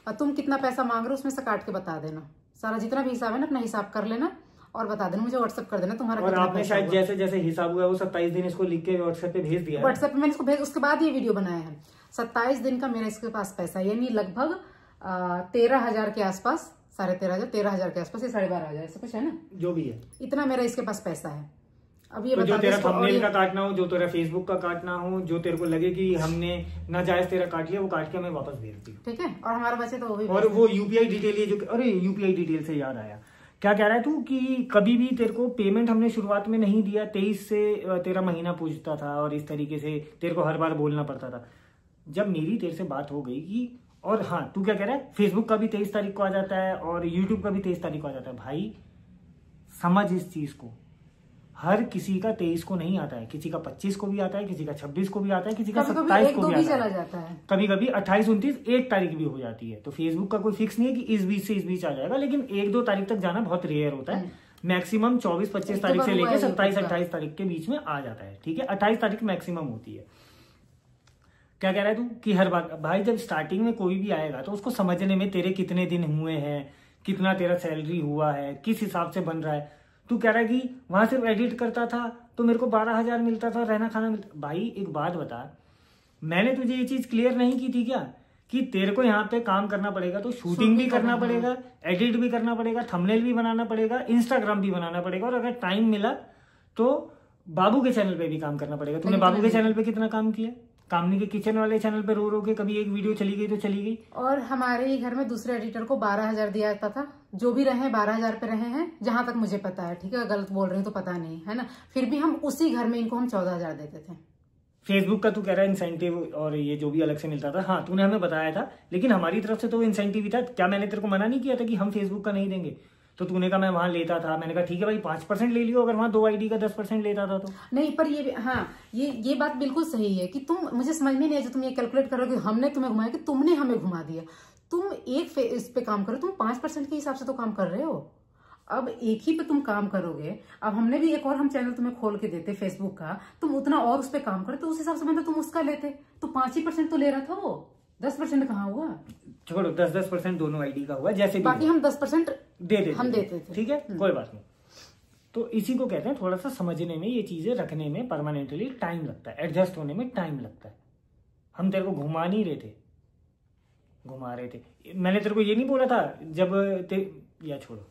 और तुम कितना पैसा मांग रहे हो उसमें से काट के बता देना, सारा जितना भी हिसाब है ना अपना हिसाब कर लेना और बता देना, मुझे व्हाट्सएप कर देना तुम्हारा। और आपने शायद जैसे जैसे हिसाब हुआ वो 27 दिन इसको लिख के व्हाट्सएप पे भेज दिया। व्हाट्सएप पे मैंने इसको भेज, उसके बाद ये वीडियो बनाया है। 27 दिन का मेरा इसके पास पैसा, यानी लगभग 13,000 के आसपास, 13,500 के आसपास, ये 12,500 ऐसा कुछ है ना, जो भी है, इतना मेरा इसके पास पैसा है। अब ये तो जो तेरा थंबनेल का काटना हो, जो तेरा फेसबुक का काटना हो, जो तेरे को लगे कि हमने नाजायज तेरा काट लिया, वो काट के हमें वापस भेज दी, ठीक है। और हमारा बचे तो वो भी, और वो यूपीआई डिटेल, ये जो, अरे यूपीआई डिटेल से याद आया, क्या कह रहा है तू कि कभी भी तेरे को पेमेंट हमने शुरुआत में नहीं दिया, 23 से तेरा महीना पूछता था और इस तरीके से तेरे को हर बार बोलना पड़ता था। जब मेरी तेरे से बात हो गई कि, और हाँ तू क्या कह रहा है, फेसबुक का भी 23 तारीख को आ जाता है और यूट्यूब का भी 23 तारीख को आ जाता है। भाई समझ इस चीज को, हर किसी का 23 को नहीं आता है, किसी का 25 को भी आता है, किसी का 26 को भी आता है, किसी का 27 को भी चला जाता है, कभी कभी 28, 29, 1 तारीख भी हो जाती है। तो फेसबुक का कोई फिक्स नहीं है कि इस बीच से इस बीच आ जाएगा, लेकिन 1-2 तारीख तक जाना बहुत रेयर होता है। मैक्सिमम 24-25 तारीख से लेकर 27-28 तारीख के बीच में आ जाता है, ठीक है। 28 तारीख मैक्सिमम होती है। क्या कह रहा है तू कि हर बार, भाई जब स्टार्टिंग में कोई भी आएगा तो उसको समझने में तेरे कितने दिन हुए हैं, कितना तेरा सैलरी हुआ है, किस हिसाब से बन रहा है। तू कह रहा है कि वहां सिर्फ एडिट करता था तो मेरे को 12,000 मिलता था, रहना खाना मिलता। भाई एक बात बता, मैंने तुझे ये चीज क्लियर नहीं की थी क्या कि तेरे को यहाँ पे काम करना पड़ेगा, तो शूटिंग भी करना पड़ेगा, एडिट भी करना पड़ेगा, थंबनेल भी बनाना पड़ेगा, इंस्टाग्राम भी बनाना पड़ेगा, और अगर टाइम मिला तो बाबू के चैनल पे भी काम करना पड़ेगा। तूने बाबू के चैनल पे कितना काम किया? कामनी के किचन वाले चैनल पे रो रो के कभी एक वीडियो चली गई तो चली गई। और हमारे ही घर में दूसरे एडिटर को 12,000 दिया जाता था, जो भी रहे 12,000 पे रहे हैं, जहां तक मुझे पता है, ठीक है, गलत बोल रही हूँ तो पता नहीं है ना। फिर भी हम उसी घर में इनको हम 14,000 देते थे। फेसबुक का तू कह रहा है इंसेंटिव और ये जो भी अलग से मिलता था, हाँ तूने हमें बताया था, लेकिन हमारी तरफ से तो इंसेंटिव ही था। क्या मैंने तेरे को मना नहीं किया था कि हम फेसबुक का नहीं देंगे? तो तूने कहा मैं वहां लेता था, मैंने कहा ठीक है भाई 5% ले लियो, अगर वहां 2 आईडी का 10% लेता था तो नहीं। पर ये हाँ, ये बात बिल्कुल सही है कि तुम, मुझे समझ में नहीं आया, तुम ये कैलकुलेट करो कि हमने तुम्हें घुमाया कि तुमने हमें घुमा दिया। तुम एक इस पे काम करो, तुम 5% के हिसाब से तो काम कर रहे हो। अब एक ही पे तुम काम करोगे, अब हमने भी एक और हम चैनल तुम्हें खोल के देते फेसबुक का, तुम उतना और उस पर काम करे तो उस हिसाब से मतलब तुम उसका लेते, तो 5% तो ले रहा था वो, 10% कहाँ हुआ? छोड़ो, 10% दोनों आईडी का हुआ, जैसे बाकी हम 10% दे देते, हम देते थे, ठीक है, कोई बात नहीं। तो इसी को कहते हैं थोड़ा सा समझने में, ये चीजें रखने में परमानेंटली टाइम लगता है, एडजस्ट होने में टाइम लगता है। हम तेरे को घुमा नहीं रहे थे, घुमा रहे थे। मैंने तेरे को ये नहीं बोला था जब या छोड़ो,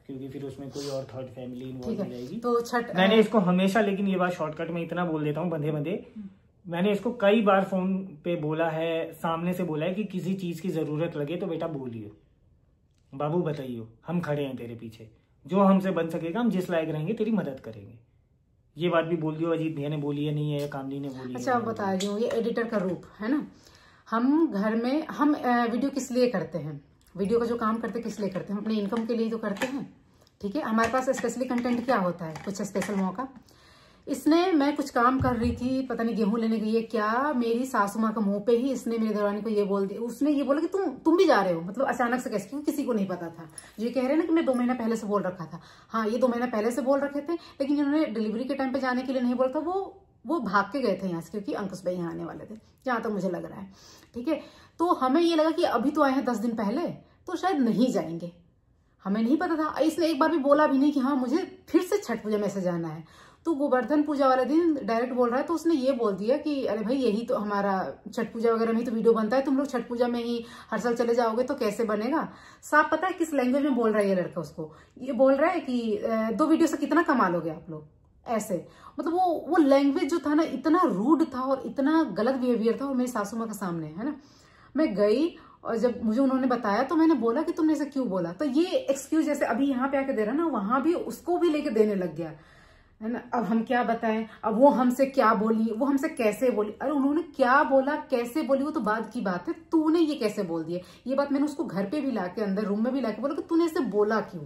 क्योंकि फिर उसमें कोई और थर्ड फैमिली इन्वॉल्व हो जाएगी। तो छठ मैंने इसको हमेशा, लेकिन ये बात शॉर्टकट में इतना बोल देता हूँ बंधे बंधे, मैंने इसको कई बार फोन पे बोला है, सामने से बोला है कि किसी चीज की जरूरत लगे तो बेटा बोलियो बाबू, बताइयो, हम खड़े हैं तेरे पीछे, जो हमसे बन सकेगा हम जिस लायक रहेंगे तेरी मदद करेंगे। ये बात भी बोल दियो, अजीत भैया ने बोली है नहीं है, कामनी ने बोली है। अच्छा, बता रही हूँ, ये एडिटर का रूप है ना। हम घर में हम वीडियो किस लिए करते हैं, वीडियो का जो काम करते हैं किस लिए करते हैं, हम अपनी इनकम के लिए तो करते हैं, ठीक है। हमारे पास स्पेशली कंटेंट क्या होता है, कुछ स्पेशल मौका। इसने, मैं कुछ काम कर रही थी, पता नहीं गेहूं लेने गई है क्या, मेरी सासू माँ का मुंह पे ही इसने मेरी दरवानी को ये बोल दिया, उसने ये बोला कि तुम भी जा रहे हो, मतलब अचानक से कैसे, क्योंकि किसी को नहीं पता था। जो ये कह रहे हैं ना कि मैं 2 महीना पहले से बोल रखा था, हाँ ये 2 महीना पहले से बोल रखे थे, लेकिन इन्होंने डिलीवरी के टाइम पे जाने के लिए नहीं बोला था, वो भाग के गए थे यहाँ से, क्योंकि अंकुश भाई यहाँ आने वाले थे, जहां तक मुझे लग रहा है, ठीक है। तो हमें ये लगा कि अभी तो आए हैं 10 दिन पहले, तो शायद नहीं जाएंगे, हमें नहीं पता था। इसने एक बार भी बोला भी नहीं कि हाँ मुझे फिर से छठ पूजा में से जाना है। तो गोवर्धन पूजा वाले दिन डायरेक्ट बोल रहा है, तो उसने ये बोल दिया कि अरे भाई यही तो हमारा छठ पूजा वगैरह में ही तो वीडियो बनता है, तुम लोग छठ पूजा में ही हर साल चले जाओगे तो कैसे बनेगा। साफ पता है किस लैंग्वेज में बोल रहा है ये लड़का, उसको ये बोल रहा है कि 2 वीडियो से कितना कमा लोगे आप लोग, ऐसे। मतलब वो लैंग्वेज जो था ना, इतना रूड था और इतना गलत बिहेवियर था, और मेरी सासू माँ के सामने, है ना। मैं गई और जब मुझे उन्होंने बताया तो मैंने बोला कि तुमने ऐसे क्यों बोला, तो ये एक्सक्यूज जैसे अभी यहाँ पे आके दे रहा ना, वहां भी उसको भी लेके देने लग गया, है ना। अब हम क्या बताएं, अब वो हमसे क्या बोली, वो हमसे कैसे बोली, अरे उन्होंने क्या बोला कैसे बोली वो तो बाद की बात है, तूने ये कैसे बोल दिया। ये बात मैंने उसको घर पे भी लाके, अंदर रूम में भी लाके बोला कि तूने ऐसे बोला क्यों।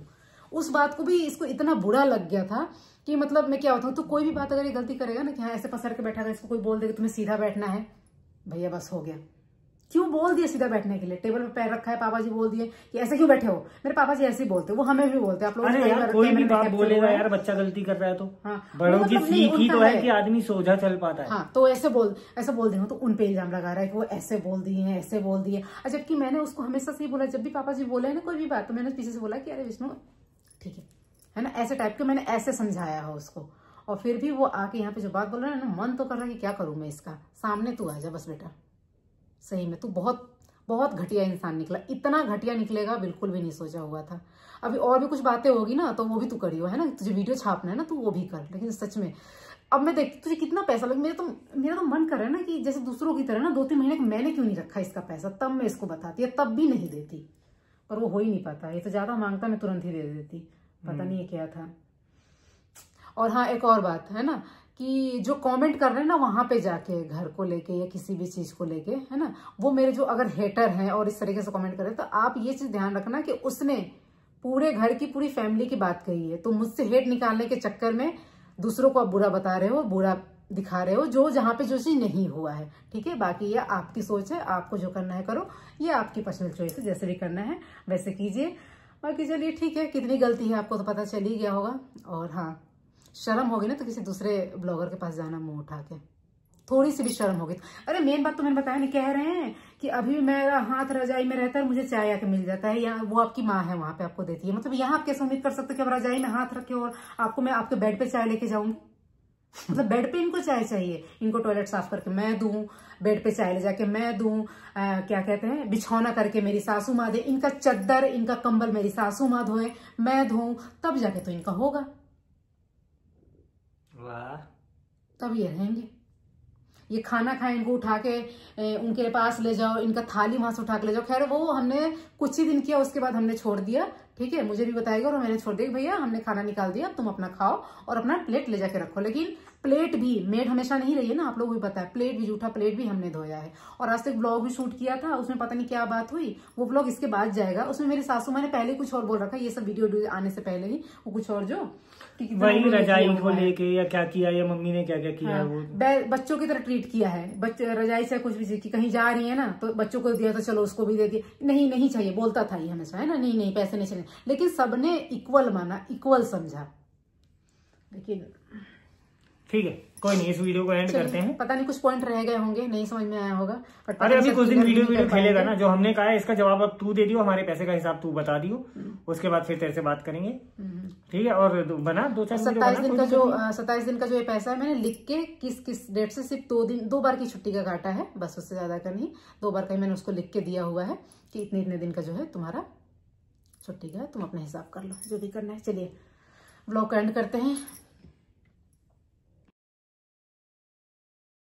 उस बात को भी इसको इतना बुरा लग गया था कि मतलब मैं क्या बताऊं। तो कोई भी बात अगर ये गलती करेगा ना कि हाँ ऐसे पसर के बैठा, इसको कोई बोल देगा तुम्हें सीधा बैठना है, भैया बस हो गया। क्यों बोल दिया सीधा बैठने के लिए, टेबल पे पैर रखा है, पापा जी बोल दिए कि ऐसे क्यों बैठे हो। मेरे पापा जी ऐसे ही बोलते, वो हमें भी बोलते हैं, आप लोग कोई भी बात बोलेगा यार, बच्चा गलती कर रहा है तो हाँ, बड़ों की सीख ही तो है कि आदमी सोझा चल पाता है। हाँ, तो ऐसे बोल दे तो उन पे इल्जाम लगा रहा है कि वो ऐसे बोल दिए, ऐसे बोल दिए। जबकि मैंने उसको हमेशा से बोला, जब भी पापा जी बोले ना कोई भी बात, तो मैंने पीछे से बोला कि अरे विष्णु ठीक है ना, ऐसे टाइप के मैंने ऐसे समझाया है उसको। और फिर भी वो आके यहाँ पे जो बात बोल रहा है ना, मन तो कर रहा है कि क्या करूं मैं इसका, सामने तू आ जा बस बेटा। सही में तू बहुत घटिया इंसान निकला, इतना घटिया निकलेगा बिल्कुल भी नहीं सोचा हुआ था। अभी और भी कुछ बातें होगी ना तो वो भी तू करियो, है ना, तुझे वीडियो छापना है ना तू वो भी कर, लेकिन सच में अब मैं देख तुझे कितना पैसा लगे। मेरा तो मन कर रहा है ना कि जैसे दूसरों की तरह ना 2-3 महीने का मैंने क्यों नहीं रखा इसका पैसा, तब मैं इसको बताती, तब भी नहीं देती, पर वो हो ही नहीं पाता। ये तो ज्यादा मांगता, मैं तुरंत ही दे देती, पता नहीं ये क्या था। और हाँ एक और बात है ना कि जो कमेंट कर रहे हैं ना वहां पे जाके, घर को लेके या किसी भी चीज को लेके, है ना, वो मेरे जो अगर हेटर हैं और इस तरीके से कमेंट कर रहे हैं, तो आप ये चीज ध्यान रखना कि उसने पूरे घर की पूरी फैमिली की बात कही है, तो मुझसे हेट निकालने के चक्कर में दूसरों को आप बुरा बता रहे हो, बुरा दिखा रहे हो, जो जहां पे जो चीज नहीं हुआ है, ठीक है। बाकी ये आपकी सोच है, आपको जो करना है करो, ये आपकी पर्सनल चॉइस है, जैसे भी करना है वैसे कीजिए। बाकी चलिए ठीक है, कितनी गलती है आपको तो पता चल ही गया होगा। और हाँ, शर्म होगी ना तो किसी दूसरे ब्लॉगर के पास जाना मुंह उठा के, थोड़ी सी भी शर्म होगी। अरे मेन बात तो मैंने बताया नहीं, कह रहे हैं कि अभी मेरा हाथ रजाई में रहता है, मुझे चाय आके मिल जाता है, या वो आपकी माँ है वहां पे आपको देती है, मतलब यहाँ आप कैसे उम्मीद कर सकते कि अब रजाई में हाथ रखे और आपको मैं आपके बेड पे चाय लेके जाऊंगी। मतलब बेड पे इनको चाय चाहिए, इनको टॉयलेट साफ करके मैं दूं, बेड पे चाय ले जाके मैं दूं, क्या कहते हैं बिछौना करके मेरी सासू माँ दे, इनका चद्दर इनका कंबल मेरी सासू माँ धोए, मैं धोऊं, तब जाके तो इनका होगा। वाह, तब ये रहेंगे। ये खाना खाए, इनको उठा के उनके पास ले जाओ, इनका थाली वहां से उठा के ले जाओ। खैर वो हमने कुछ ही दिन किया, उसके बाद हमने छोड़ दिया, ठीक है, मुझे भी बताएगा और मैंने छोड़ दिया भैया हमने खाना निकाल दिया, तुम अपना खाओ और अपना प्लेट ले जाके रखो। लेकिन प्लेट भी मेड हमेशा नहीं रही है ना, आप लोगों को भी पता है, प्लेट भी, जूठा प्लेट भी हमने धोया है। और आज तक ब्लॉग भी शूट किया था, उसमें पता नहीं क्या बात हुई, वो ब्लॉग इसके बाद जाएगा, उसमें मेरी सासू माँ ने पहले कुछ और बोल रखा है, ये सब वीडियो आने से पहले ही वो कुछ और जो वही रजाई को लेके या क्या किया, या मम्मी ने क्या क्या किया, हाँ, वो बच्चों की तरह ट्रीट किया है। बच्चे रजाई से कुछ भी कहीं जा रही है ना तो बच्चों को दिया तो चलो उसको भी दे दिया, नहीं चाहिए बोलता था ये हमेशा, है ना, नहीं पैसे नहीं चाहिए, लेकिन सबने इक्वल माना, इक्वल समझा। लेकिन ठीक है, कोई नहीं, इस वीडियो को एंड करते हैं। पता नहीं कुछ पॉइंट रह गए होंगे, नहीं समझ में आया होगा, अरे अभी कुछ दिन वीडियो खेलेगा ना, जो हमने कहा है इसका जवाब अब तू दे दियो, हमारे पैसे का हिसाब तू बता दियो, उसके बाद फिर तेरे से बात करेंगे, ठीक है। और बना 2-4 27 दिन का जो ये पैसा है मैंने लिख के किस डेट से सिर्फ 2 बार की छुट्टी का काटा है, बस उससे ज्यादा का नहीं, 2 बार का ही मैंने उसको लिख के दिया हुआ है कि इतने दिन का जो है तुम्हारा छुट्टी का तुम अपना हिसाब कर लो जो भी करना है। चलिए व्लॉग को एंड करते हैं।